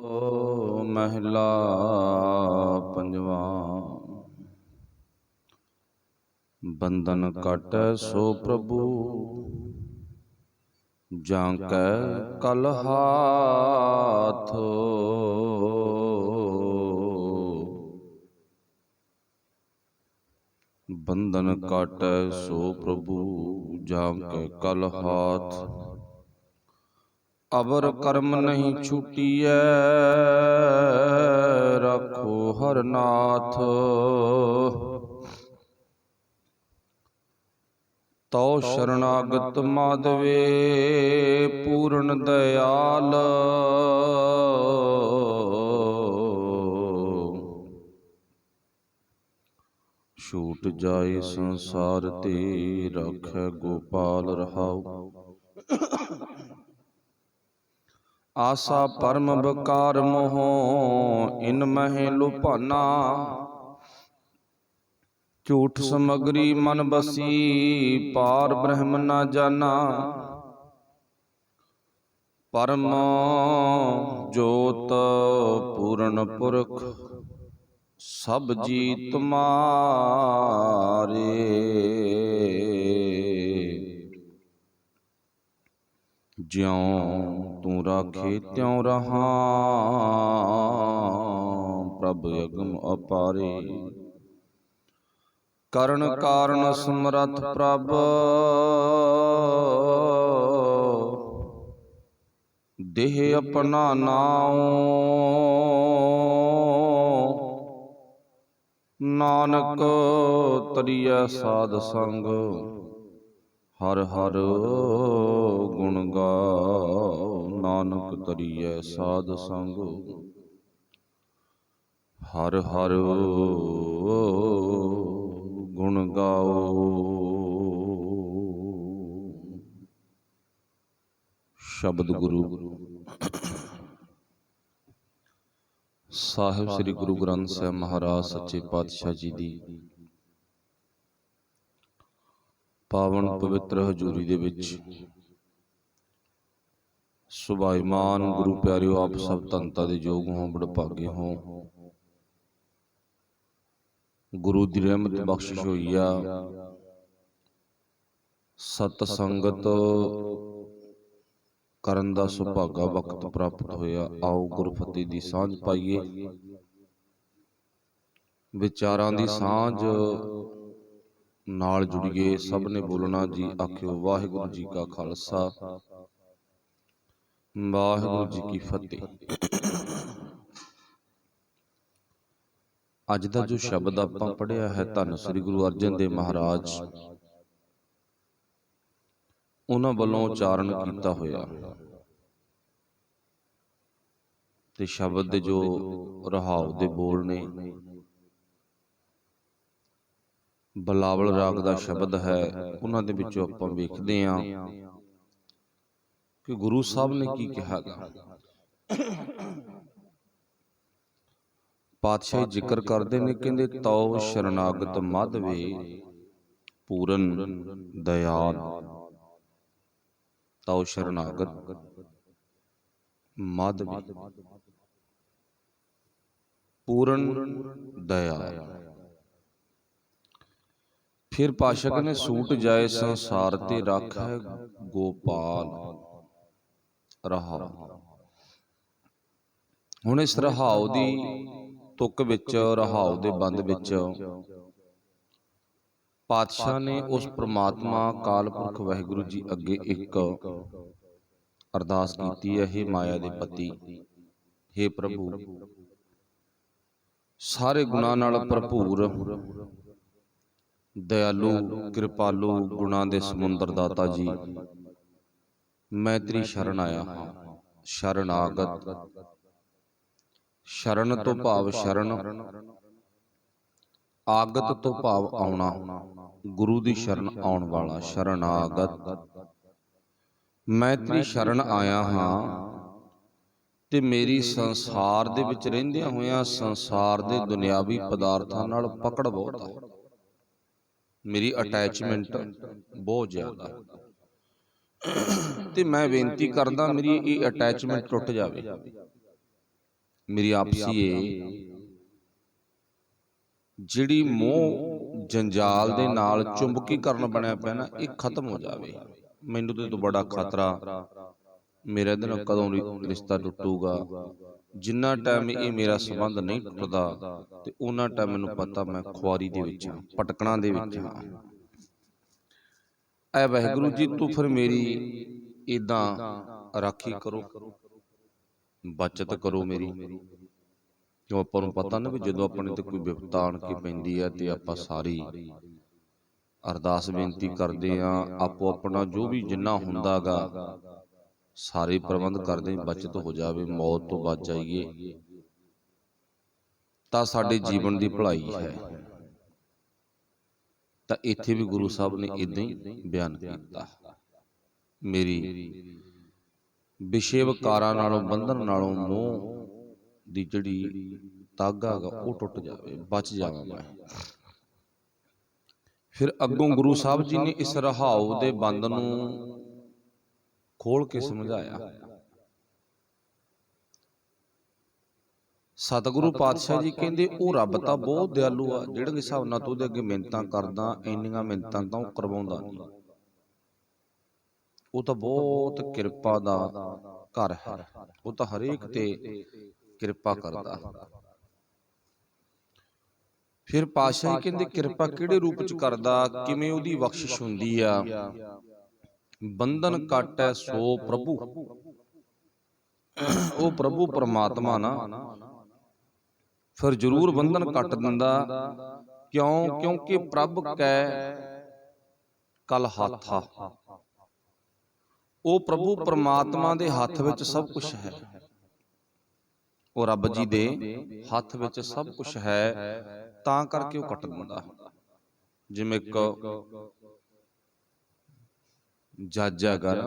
महला पंजवा। बंधन काटै सो प्रभु जाकै कल हाथ। बंधन काटै सो प्रभु जाकै कल हाथ। अबर कर्म नहीं छूटिए रखो हर नाथ। तौ शरणागत माधवे पूर्ण दयाल। छूट जाए संसार ते रखै गोपाल रहाऊ। आशा परम बकार मोह इन मह लुभाना। झूठ समगरी मन बसी पार ब्रह्म न जाना। परम जोत पूर्ण पुरख सब जी तुम्हारे। ज्यों तू राखे त्यों रहा प्रभ अगम अपारे। करण कारण समरथ प्रभ देह अपना नाओ। नानक तरिय साध संग हर हर गुण गाओ। नानक तरिय साध संग हर हर गुण गाओ। शब्द गुरु साहिब श्री गुरु ग्रंथ साहिब महाराज सच्चे पातशाह जी दी पावन पवित्र हजूरी दे विच सुभाईमान गुरु प्यारिओ आप सब धनता दे योग हों बड़भागे हों। गुरु दी रहमत बख्शिश होई आ। सत संगत करन दा सुभागा वक्त प्राप्त होया। आओ गुरफतेह दी सांझ पाइए। विचारां दी सांझ नाल जुड़िए। सब ने बोलना जी आखियो वाहिगुरु जी का खालसा वाहिगुरु जी की फतेह। अज दा जो शब्द आपां पढ़िया है धन श्री गुरु अर्जन देव महाराज उन्हां वल्लों उचारण कीता होया। ते शब्द दे जो रहाव दे बोल ने बलावल राग दा शब्द है। उन्हां दे विचों आपां वेखदे हां कि गुरु साहब ने की कहा गा। पातशाही जिक्र करते ने कहंदे तौ शरणागत माधवे पूरन दयाल। तौ शरणागत माधवे पूरन दयाल। फिर पाशक ने सूट जाए संसार ते राखै गोपाल रहा। हुण इस रहाव दी तुक विच रहाव दे बंद विच पातशाह ने उस परमात्मा काल पुरख वाहिगुरु जी अगे एक अरदास कीती है। हे माया दे पति, हे प्रभु, सारे गुणां नाल भरपूर दयालु कृपालु गुणां दे समुंदर दाता जी, मैं तेरी शरण आया हाँ। शरणागत, शरण तो भाव शरण, आगत तो भाव आउणा। गुरु दी शरण आउण वाला शरणागत। मैं तेरी शरण आया हाँ ते मेरी संसार दे विच रहिंदियां होइयां संसार दे दुनियावी पदार्थां नाल पकड़ बहुत है। मेरी अटैचमेंट बहुत ज्यादा ते मैं बेनती करदा मेरी ये अटैचमेंट टुट जावे। ਮੇਰੀ ਆਪਸੀ ਜਿਹੜੀ ਮੋਹ ਜੰਜਾਲ ਦੇ ਨਾਲ ਚੁੰਬਕੀਕਰਨ ਬਣਿਆ ਪਿਆ ਨਾ, ਇਹ ਖਤਮ ਹੋ ਜਾਵੇ। ਮੈਨੂੰ ਤੇ ਤੋਂ ਬੜਾ ਖਤਰਾ ਮੇਰਾ ਇਹਦੇ ਨਾਲ ਕਦੋਂ ਰਿਸ਼ਤਾ ਟੁੱਟੂਗਾ। ਜਿੰਨਾ ਟਾਈਮ ਇਹ ਮੇਰਾ ਸੰਬੰਧ ਨਹੀਂ ਟੁੱਟਦਾ ਤੇ ਉਹਨਾਂ ਟਾਈਮ ਮੈਨੂੰ ਪਤਾ ਮੈਂ ਖੁਆਰੀ ਦੇ ਵਿੱਚ ਹਾਂ, ਭਟਕਣਾ ਦੇ ਵਿੱਚ ਹਾਂ। ਐ ਵਾਹਿਗੁਰੂ ਜੀ, ਤੂੰ ਫਿਰ ਮੇਰੀ ਏਦਾਂ ਰਾਖੀ ਕਰੋ, ਬਚਤ ਕਰੋ ਮੇਰੀ। ਕਿਉਂ ਆਪਾਂ ਨੂੰ ਪਤਾ ਨਾ ਵੀ ਜਦੋਂ ਆਪਣੇ ਤੇ ਕੋਈ ਵਿਪਤਾ ਆਣ ਕੇ ਪੈਂਦੀ ਹੈ ਤੇ ਆਪਾਂ ਸਾਰੀ ਅਰਦਾਸ ਬੇਨਤੀ ਕਰਦੇ ਹਾਂ, ਆਪੋ ਆਪਣਾ ਜੋ ਵੀ ਜਿੰਨਾ ਹੁੰਦਾ ਗਾ ਸਾਰੇ ਪ੍ਰਬੰਧ ਕਰਦੇ, ਬਚਤ ਹੋ ਜਾਵੇ, ਮੌਤ ਤੋਂ ਬਚ ਜਾਈਏ ਤਾਂ ਸਾਡੇ ਜੀਵਨ ਦੀ ਭਲਾਈ ਹੈ। ਤਾਂ ਇੱਥੇ ਵੀ ਗੁਰੂ ਸਾਹਿਬ ਨੇ ਇਦਾਂ ਹੀ ਬਿਆਨ ਕੀਤਾ, ਮੇਰੀ ਵਿਸ਼ੇ ਵਿਕਾਰਾਂ ਨਾਲੋਂ, ਬੰਧਨ ਨਾਲੋਂ, ਮੋਹ ਦੀ ਜਿਹੜੀ ਤਾਗਾ ਗਾ ਉਹ ਟੁੱਟ ਜਾਵੇ, ਬਚ ਜਾਵਾਂ ਮੈਂ। ਫਿਰ ਅੱਗੋਂ ਗੁਰੂ ਸਾਹਿਬ ਜੀ ਨੇ ਇਸ ਰਹਾਉ ਦੇ ਬੰਦ ਨੂੰ ਖੋਲ ਕੇ ਸਮਝਾਇਆ। ਸਤਿਗੁਰੂ ਪਾਤਸ਼ਾਹ ਜੀ ਕਹਿੰਦੇ ਉਹ ਰੱਬ ਤਾਂ ਬਹੁਤ ਦਿਆਲੂ ਆ, ਜਿਹੜੇ ਹਿਸਾਬ ਨਾਲ ਤੂੰ ਉਹਦੇ ਅੱਗੇ ਮਿੰਨਤਾਂ ਕਰਦਾ, ਇੰਨੀਆਂ ਮਿੰਨਤਾਂ ਤਾਂ ਉਹ ਕਰਵਾਉਂਦਾ ਨਹੀਂ। ਉਹ ਤਾਂ ਬਹੁਤ ਕਿਰਪਾ ਦਾ ਘਰ ਹੈ, ਉਹ ਤਾਂ ਹਰੇਕ ਤੇ ਕਿਰਪਾ ਕਰਦਾ। ਫਿਰ ਪਾਤਸ਼ਾਹ ਜੀ ਕਹਿੰਦੇ ਕਿਰਪਾ ਕਿਹੜੇ ਰੂਪ ਚ ਕਰਦਾ, ਕਿਵੇਂ ਉਹਦੀ ਬਖਸ਼ਿਸ਼ ਹੁੰਦੀ ਆ। ਬੰਧਨ ਕਾਟੈ ਸੋ ਪ੍ਰਭੂ, ਉਹ ਪ੍ਰਭੂ ਪਰਮਾਤਮਾ ਨਾ ਫਿਰ ਜ਼ਰੂਰ ਬੰਧਨ ਕੱਟ ਦਿੰਦਾ। ਕਿਉਂ? ਕਿਉਂਕਿ ਪ੍ਰਭ ਕੈ ਕਲ ਹਾਥਾ, ਉਹ ਪ੍ਰਭੂ ਪਰਮਾਤਮਾ ਦੇ ਹੱਥ ਵਿੱਚ ਸਭ ਕੁਝ ਹੈ। ਉਹ ਰੱਬ ਜੀ ਦੇ ਹੱਥ ਵਿੱਚ ਸਭ ਕੁਝ ਹੈ, ਤਾਂ ਕਰਕੇ ਉਹ ਕੱਟ ਦਿੰਦਾ। ਜਿਵੇਂ ਇੱਕ ਜੱਜ ਹੈਗਾ ਨਾ,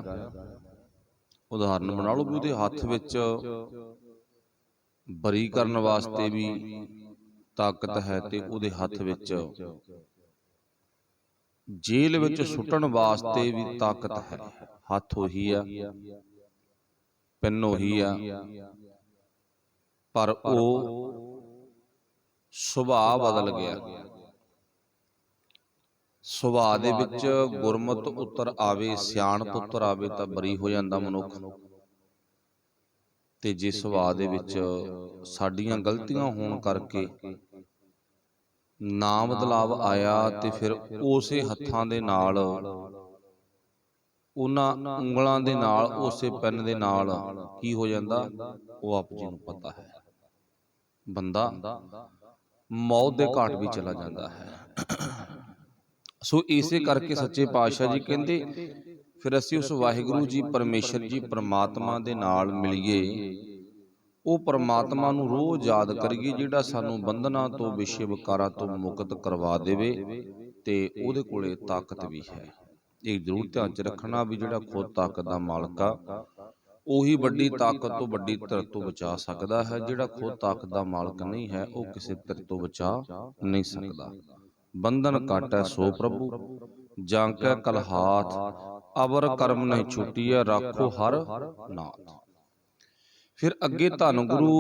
ਉਦਾਹਰਨ ਬਣਾ ਲਓ ਵੀ ਉਹਦੇ ਹੱਥ ਵਿੱਚ ਬਰੀ ਕਰਨ ਵਾਸਤੇ ਵੀ ਤਾਕਤ ਹੈ ਤੇ ਉਹਦੇ ਹੱਥ ਵਿੱਚ ਜੇਲ੍ਹ ਵਿੱਚ ਸੁੱਟਣ ਵਾਸਤੇ ਵੀ ਤਾਕਤ ਹੈ। ਹੱਥ ਉਹੀ ਆ, ਪੈਨ ਉਹੀ ਆ, ਪਰ ਉਹ ਸੁਭਾਅ ਬਦਲ ਗਿਆ। ਸੁਭਾਅ ਦੇ ਵਿੱਚ ਗੁਰਮਤਿ ਉਤਰ ਆਵੇ, ਸਿਆਣਪ ਉਤਰ ਆਵੇ ਤਾਂ ਬਰੀ ਹੋ ਜਾਂਦਾ ਮਨੁੱਖ। ਤੇ ਜੇ ਸੁਭਾਅ ਦੇ ਵਿੱਚ ਸਾਡੀਆਂ ਗਲਤੀਆਂ ਹੋਣ ਕਰਕੇ ਨਾ ਬਦਲਾਵ ਆਇਆ ਤੇ ਫਿਰ ਉਸੇ ਹੱਥਾਂ ਦੇ ਨਾਲ, ਉਹਨਾਂ ਉਂਗਲਾਂ ਦੇ ਨਾਲ, ਉਸੇ ਪੈਨ ਦੇ ਨਾਲ ਕੀ ਹੋ ਜਾਂਦਾ, ਉਹ ਆਪ ਜੀ ਨੂੰ ਪਤਾ ਹੈ। ਬੰਦਾ ਮੌਤ ਦੇ ਘਾਟ ਵੀ ਚਲਾ ਜਾਂਦਾ ਹੈ। ਸੋ ਇਸੇ ਕਰਕੇ ਸੱਚੇ ਪਾਤਸ਼ਾਹ ਜੀ ਕਹਿੰਦੇ ਫਿਰ ਅਸੀਂ ਉਸ ਵਾਹਿਗੁਰੂ ਜੀ, ਪਰਮੇਸ਼ਰ ਜੀ, ਪਰਮਾਤਮਾ ਦੇ ਨਾਲ ਮਿਲੀਏ, ਉਹ ਪਰਮਾਤਮਾ ਨੂੰ ਰੋਜ਼ ਯਾਦ ਕਰੀਏ, ਜਿਹੜਾ ਸਾਨੂੰ ਬੰਧਨਾਂ ਤੋਂ, ਵਿਸ਼ੇ ਵਿਕਾਰਾਂ ਤੋਂ ਮੁਕਤ ਕਰਵਾ ਦੇਵੇ। ਤੇ ਉਹਦੇ ਕੋਲੇ ਤਾਕਤ ਵੀ ਹੈ। ਇਹ ਜ਼ਰੂਰ ਧਿਆਨ ਚ ਰੱਖਣਾ ਵੀ ਜਿਹੜਾ ਖੁਦ ਤਾਕਤ ਦਾ ਮਾਲਕ ਆ, ਉਹੀ ਵੱਡੀ ਤਾਕਤ ਤੋਂ, ਵੱਡੀ ਧਿਰ ਤੋਂ ਬਚਾ ਸਕਦਾ ਹੈ। ਜਿਹੜਾ ਖੁਦ ਤਾਕਤ ਦਾ ਮਾਲਕ ਨਹੀਂ ਹੈ, ਉਹ ਕਿਸੇ ਧਿਰ ਤੋਂ ਬਚਾ ਨਹੀਂ ਸਕਦਾ। ਬੰਧਨ ਕਾਟੈ ਸੋ ਪ੍ਰਭੂ, ਜਾਂ ਕੈ ਕਲ ਹਾਥ, ਅਵਰ ਕਰਮ ਨਹੀਂ ਛੁਟੀਐ, ਰਾਖੋ ਹਰ ਨਾਥ। ਫਿਰ ਅੱਗੇ ਧੰਨ ਗੁਰੂ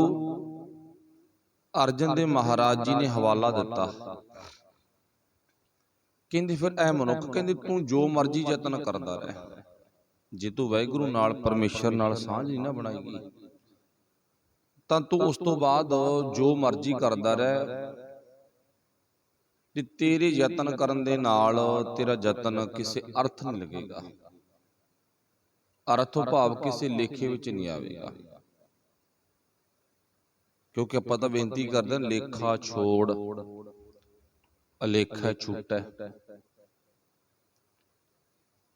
ਅਰਜਨ ਦੇਵ ਮਹਾਰਾਜ ਜੀ ਨੇ ਹਵਾਲਾ ਦਿੱਤਾ। ਕਹਿੰਦੇ ਫਿਰ ਐ ਮਨੁੱਖ, ਕਹਿੰਦੇ ਤੂੰ ਜੋ ਮਰਜ਼ੀ ਯਤਨ ਕਰਦਾ ਰਹਿ, ਜੇ ਤੂੰ ਵਾਹਿਗੁਰੂ ਨਾਲ, ਪਰਮੇਸ਼ਰ ਨਾਲ ਸਾਂਝ ਨਹੀਂ ਨਾ ਬਣਾਏਗੀ, ਤਾਂ ਤੂੰ ਉਸ ਤੋਂ ਬਾਅਦ ਜੋ ਮਰਜ਼ੀ ਕਰਦਾ ਰਹਿ, ਤੇ ਤੇਰੇ ਯਤਨ ਕਰਨ ਦੇ ਨਾਲ ਤੇਰਾ ਯਤਨ ਕਿਸੇ ਅਰਥ ਨਹੀਂ ਲੱਗੇਗਾ। ਅਰਥੋਂ ਭਾਵ ਕਿਸੇ ਲੇਖੇ ਵਿੱਚ ਨਹੀਂ ਆਵੇਗਾ। ਕਿਉਂਕਿ ਆਪਾਂ ਤਾਂ ਬੇਨਤੀ ਕਰਦੇ ਹਾਂ, ਲੇਖਾ ਛੋੜ ਅਲੇਖਾ ਛੁਟੈ।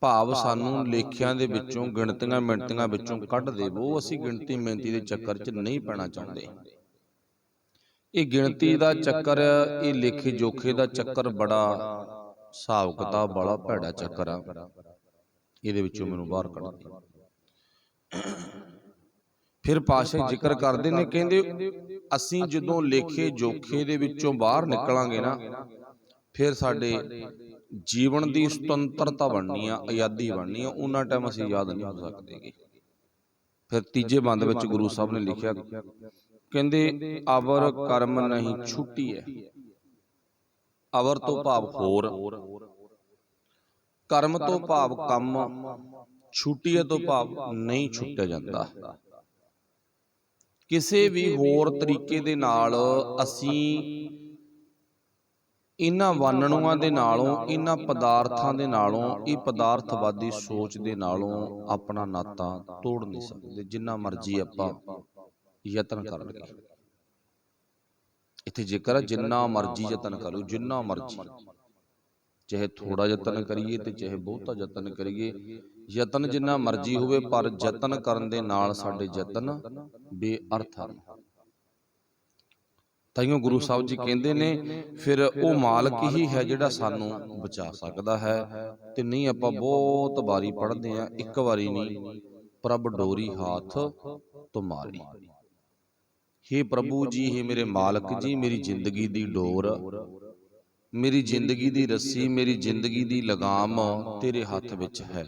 ਭਾਵ ਸਾਨੂੰ ਲੇਖਿਆਂ ਦੇ ਵਿੱਚੋਂ, ਗਿਣਤੀਆਂ ਮਿਣਤੀਆਂ ਵਿੱਚੋਂ ਕੱਢ ਦੇਵੋ। ਅਸੀਂ ਗਿਣਤੀ ਮਿਣਤੀ ਦੇ ਚੱਕਰ 'ਚ ਨਹੀਂ ਪੈਣਾ ਚਾਹੁੰਦੇ। ਇਹ ਗਿਣਤੀ ਦਾ ਚੱਕਰ, ਇਹ ਲੇਖੇ ਜੋਖੇ ਦਾ ਚੱਕਰ ਬੜਾ ਹਿਸਾਬ ਕਿਤਾਬ ਵਾਲਾ ਭੈੜਾ ਚੱਕਰ ਆ। ਇਹਦੇ ਵਿੱਚੋਂ ਮੈਨੂੰ ਬਾਹਰ ਕੱਢ ਦੇ। ਫਿਰ ਪਾਤਸ਼ਾਹ ਜ਼ਿਕਰ ਕਰਦੇ ਨੇ, ਕਹਿੰਦੇ ਅਸੀਂ ਜਦੋਂ ਲੇਖੇ ਜੋਖੇ ਦੇ ਵਿੱਚੋਂ ਬਾਹਰ ਨਿਕਲਾਂਗੇ ਨਾ, ਫਿਰ ਸਾਡੇ ਜੀਵਨ ਦੀ ਸੁਤੰਤਰਤਾ ਬਣਨੀ ਆ, ਆਜ਼ਾਦੀ ਬਣਨੀ ਆ। ਉਹਨਾਂ ਟਾਈਮ ਅਸੀਂ ਆਜ਼ਾਦ ਨਹੀਂ ਹੋ ਸਕਦੇ। ਫਿਰ ਤੀਜੇ ਬੰਦ ਵਿੱਚ ਗੁਰੂ ਸਾਹਿਬ ਨੇ ਲਿਖਿਆ, ਕਹਿੰਦੇ ਅਵਰ ਕਰਮ ਨਹੀਂ ਛੁੱਟੀਐ। ਅਵਰ ਤੋਂ ਭਾਵ ਹੋਰ, ਕਰਮ ਤੋਂ ਭਾਵ ਕੰਮ, ਛੁੱਟੀਐ ਤੋਂ ਭਾਵ ਨਹੀਂ ਛੁੱਟਿਆ ਜਾਂਦਾ। ਕਿਸੇ ਵੀ ਹੋਰ ਤਰੀਕੇ ਦੇ ਨਾਲ ਅਸੀਂ ਇਹਨਾਂ ਵਾਨਣੂਆਂ ਦੇ ਨਾਲੋਂ, ਇਹਨਾਂ ਪਦਾਰਥਾਂ ਦੇ ਨਾਲੋਂ, ਇਹ ਪਦਾਰਥਵਾਦੀ ਸੋਚ ਦੇ ਨਾਲੋਂ ਆਪਣਾ ਨਾਤਾ ਤੋੜ ਨਹੀਂ ਸਕਦੇ, ਜਿੰਨਾ ਮਰਜ਼ੀ ਆਪਾਂ ਯਤਨ ਕਰ ਲਈਏ। ਇੱਥੇ ਜ਼ਿਕਰ ਜਿੰਨਾ ਮਰਜ਼ੀ ਯਤਨ ਕਰੋ, ਜਿੰਨਾ ਮਰਜ਼ੀ, ਚਾਹੇ ਥੋੜਾ ਯਤਨ ਕਰੀਏ ਤੇ ਚਾਹੇ ਬਹੁਤਾ ਯਤਨ ਕਰੀਏ, ਯਤਨ ਜਿੰਨਾ ਮਰਜ਼ੀ ਹੋਵੇ, ਪਰ ਯਤਨ ਕਰਨ ਦੇ ਨਾਲ ਸਾਡੇ ਯਤਨ ਬੇਅਰਥ ਹਨ। ਤਾਈਓ ਗੁਰੂ ਸਾਹਿਬ ਜੀ ਕਹਿੰਦੇ ਨੇ ਫਿਰ ਉਹ ਮਾਲਕ ਹੀ ਹੈ ਜਿਹੜਾ ਸਾਨੂੰ ਬਚਾ ਸਕਦਾ ਹੈ। ਤੇ ਨਹੀਂ ਆਪਾਂ ਬਹੁਤ ਵਾਰੀ ਪੜ੍ਹਦੇ ਆ, ਇੱਕ ਵਾਰੀ ਨਹੀਂ, ਪ੍ਰਭ ਡੋਰੀ ਹਾਥ ਤੁਮਾਰੀ। ਹੇ ਪ੍ਰਭੂ ਜੀ, ਹੇ ਮੇਰੇ ਮਾਲਕ ਜੀ, ਮੇਰੀ ਜ਼ਿੰਦਗੀ ਦੀ ਡੋਰ, ਮੇਰੀ ਜ਼ਿੰਦਗੀ ਦੀ ਰੱਸੀ, ਮੇਰੀ ਜ਼ਿੰਦਗੀ ਦੀ ਲਗਾਮ ਤੇਰੇ ਹੱਥ ਵਿੱਚ ਹੈ।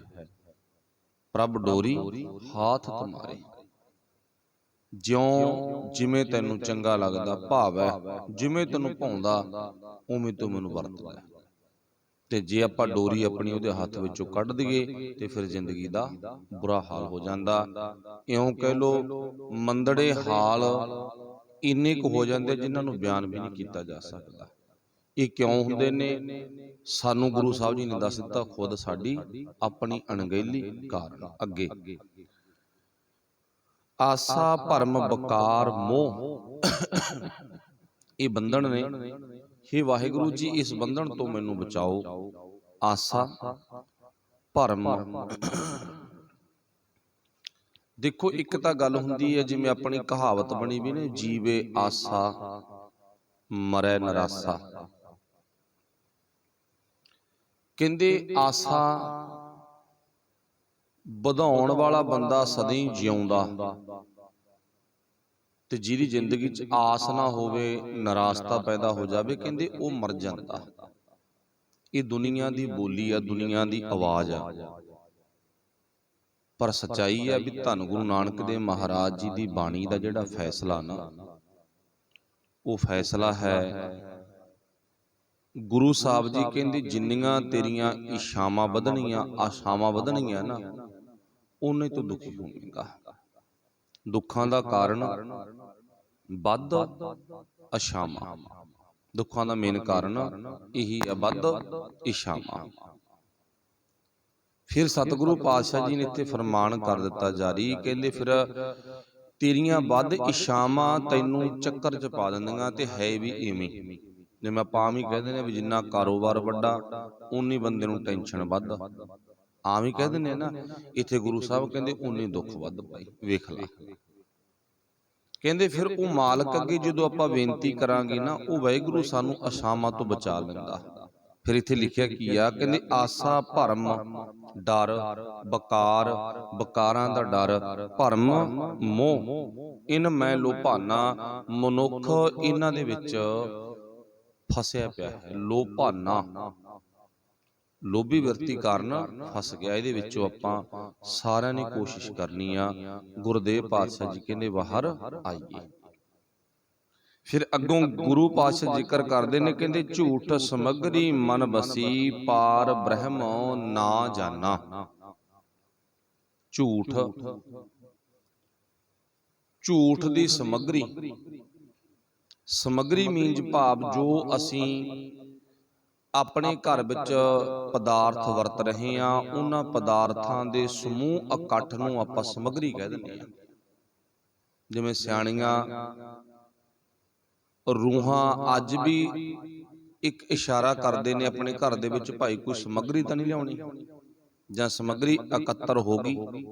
ਪ੍ਰਭ ਡੋਰੀ ਹਾਥ ਤੁਮਾਰੇ। ਜਿਉਂ ਜਿਵੇਂ ਤੈਨੂੰ ਚੰਗਾ ਲੱਗਦਾ, ਭਾਵ ਹੈ ਜਿਵੇਂ ਤੈਨੂੰ ਭਾਉਂਦਾ ਉਵੇਂ ਤੂੰ ਮੈਨੂੰ ਵਰਤ ਲੈ। ਤੇ ਜੇ ਆਪਾਂ ਡੋਰੀ ਆਪਣੀ ਉਹਦੇ ਹੱਥ ਵਿੱਚੋਂ ਕੱਢ ਦਈਏ ਤੇ ਫਿਰ ਜ਼ਿੰਦਗੀ ਦਾ ਬੁਰਾ ਹਾਲ ਹੋ ਜਾਂਦਾ। ਇਉਂ ਕਹਿ ਲੋ ਮੰਦੜੇ ਹਾਲ ਇੰਨੇ ਕੁ ਹੋ ਜਾਂਦੇ ਜਿਨ੍ਹਾਂ ਨੂੰ ਬਿਆਨ ਵੀ ਨਹੀਂ ਕੀਤਾ ਜਾ ਸਕਦਾ। ਇਹ ਕਿਉਂ ਹੁੰਦੇ ਨੇ? ਸਾਨੂੰ ਗੁਰੂ ਸਾਹਿਬ ਜੀ ਨੇ ਦੱਸ ਦਿੱਤਾ, ਖੁਦ ਸਾਡੀ ਆਪਣੀ ਅਣਗਹਿਲੀ ਕਾਰਨ। ਅੱਗੇ ਆਸਾ ਭਰਮ ਬਕਾਰ ਮੋਹ, ਇਹ ਬੰਧਨ ਨੇ। ਹੇ ਵਾਹਿਗੁਰੂ ਜੀ, ਇਸ ਬੰਧਨ ਤੋਂ ਮੈਨੂੰ ਬਚਾਓ। ਆਸਾ ਭਰਮ, ਦੇਖੋ ਇੱਕ ਤਾਂ ਗੱਲ ਹੁੰਦੀ ਹੈ, ਜਿਵੇਂ ਆਪਣੀ ਕਹਾਵਤ ਬਣੀ ਵੀ ਨੇ, ਜੀਵੇ ਆਸਾ ਮਰੈ ਨਰਾਸਾ। ਕਹਿੰਦੇ ਆਸਾ ਵਧਾਉਣ ਵਾਲਾ ਬੰਦਾ ਸਦਾ ਹੀ ਜਿਉਂਦਾ, ਤੇ ਜਿਹਦੀ ਜ਼ਿੰਦਗੀ 'ਚ ਆਸ ਨਾ ਹੋਵੇ, ਨਿਰਾਸ਼ਤਾ ਪੈਦਾ ਹੋ ਜਾਵੇ, ਕਹਿੰਦੇ ਉਹ ਮਰ ਜਾਂਦਾ। ਇਹ ਦੁਨੀਆ ਦੀ ਬੋਲੀ ਆ, ਦੁਨੀਆ ਦੀ ਆਵਾਜ਼ ਆ, ਪਰ ਸੱਚਾਈ ਆ ਵੀ ਧੰਨ ਗੁਰੂ ਨਾਨਕ ਦੇਵ ਮਹਾਰਾਜ ਜੀ ਦੀ ਬਾਣੀ ਦਾ ਜਿਹੜਾ ਫੈਸਲਾ ਨਾ, ਉਹ ਫੈਸਲਾ ਹੈ। ਗੁਰੂ ਸਾਹਿਬ ਜੀ ਕਹਿੰਦੇ ਜਿੰਨੀਆਂ ਤੇਰੀਆਂ ਇੱਛਾਵਾਂ ਵਧਣੀਆਂ, ਆਸ਼ਾਵਾਂ ਵਧਣਗੀਆਂ ਨਾ, ਓਨੇ ਤੋਂ ਦੁਖੀ ਹੋਵੇਗਾ। ਦੁੱਖਾਂ ਦਾ ਕਾਰਨ ਵੱਧ ਆਸ਼ਾਵਾਂ, ਦੁੱਖਾਂ ਦਾ ਮੇਨ ਕਾਰਨ ਇਹੀ ਹੈ, ਵੱਧ ਇੱਛਾਵਾਂ। ਫਿਰ ਸਤਿਗੁਰੂ ਪਾਤਸ਼ਾਹ ਜੀ ਨੇ ਇੱਥੇ ਫਰਮਾਨ ਕਰ ਦਿੱਤਾ ਜਾਰੀ, ਕਹਿੰਦੇ ਫਿਰ ਤੇਰੀਆਂ ਵੱਧ ਇੱਛਾਵਾਂ ਤੈਨੂੰ ਚੱਕਰ 'ਚ ਪਾ ਦਿੰਦੀਆਂ, ਤੇ ਹੈ ਵੀ ਇਵੇਂ। ਜਿਵੇਂ ਆਪਾਂ ਆਮ ਹੀ ਕਹਿ ਦਿੰਦੇ ਵੀ ਜਿੰਨਾ ਕਾਰੋਬਾਰ ਵੱਡਾ ਉਨੀ ਬੰਦੇ ਨੂੰ ਟੈਨਸ਼ਨ ਵੱਧ, ਆਮ ਹੀ ਕਹਿ ਦਿੰਦੇ ਨਾ। ਇੱਥੇ ਗੁਰੂ ਸਾਹਿਬ ਕਹਿੰਦੇ ਉਨੀ ਦੁੱਖ ਵੱਧ ਪਾਈ, ਵੇਖ ਲਾ। ਕਹਿੰਦੇ ਫਿਰ ਉਹ ਮਾਲਕ ਅੱਗੇ ਜਦੋਂ ਆਪਾਂ ਬੇਨਤੀ ਕਰਾਂਗੇ ਨਾ, ਉਹ ਵਾਹਿਗੁਰੂ ਸਾਨੂੰ ਆਸ਼ਾਵਾਂ ਤੋਂ ਬਚਾ ਲੈਂਦਾ। ਫਿਰ ਇੱਥੇ ਲਿਖਿਆ ਕੀ ਆ? ਕਹਿੰਦੇ ਆਸਾ ਭਰਮ ਡਰ ਬਕਾਰ, ਬਕਾਰਾਂ ਦਾ ਡਰ, ਭਰਮ ਮੋਹ, ਇਨ ਮੈਂ ਲੋਭਾਨਾ। ਮਨੁੱਖ ਇਹਨਾਂ ਦੇ ਵਿੱਚ ਫਸਿਆ ਪਿਆ ਹੈ। ਲੋਭਾਨਾ, ਲੋਭੀ ਵਿਅਕਤੀ ਕਾਰਨ ਫਸ ਗਿਆ। ਇਹਦੇ ਵਿੱਚੋਂ ਆਪਾਂ ਸਾਰਿਆਂ ਨੇ ਕੋਸ਼ਿਸ਼ ਕਰਨੀ ਆ। ਗੁਰਦੇਵ ਪਾਤਸ਼ਾਹ ਜੀ ਕਹਿੰਦੇ ਬਾਹਰ ਆਈਏ। ਫਿਰ ਅੱਗੋਂ ਗੁਰੂ ਪਾਤਸ਼ਾਹ ਜ਼ਿਕਰ ਕਰਦੇ ਨੇ, ਕਹਿੰਦੇ ਝੂਠ ਸਮਗਰੀ ਮਨ ਬਸੀ, ਪਾਰ ਬ੍ਰਹਮ ਨਾ ਜਾਣਾ। ਝੂਠ, ਝੂਠ ਦੀ ਸਮਗਰੀ, ਸਮਗਰੀ ਮੀਨਜ਼ ਭਾਵ ਜੋ ਅਸੀਂ ਆਪਣੇ ਘਰ ਵਿੱਚ ਪਦਾਰਥ ਵਰਤ ਰਹੇ ਹਾਂ, ਉਹਨਾਂ ਪਦਾਰਥਾਂ ਦੇ ਸਮੂਹ ਇਕੱਠ ਨੂੰ ਆਪਾਂ ਸਮਗਰੀ ਕਹਿ ਦਿੰਦੇ ਹਾਂ। ਜਿਵੇਂ ਸਿਆਣੀਆਂ ਰੂਹਾਂ ਅੱਜ ਵੀ ਇੱਕ ਇਸ਼ਾਰਾ ਕਰਦੇ ਨੇ ਆਪਣੇ ਘਰ ਦੇ ਵਿੱਚ, ਭਾਈ ਕੋਈ ਸਮਗਰੀ ਤਾਂ ਨਹੀਂ ਲਿਆਉਣੀ, ਜਾਂ ਸਮਗਰੀ ਇਕੱਤਰ ਹੋ ਗਈ,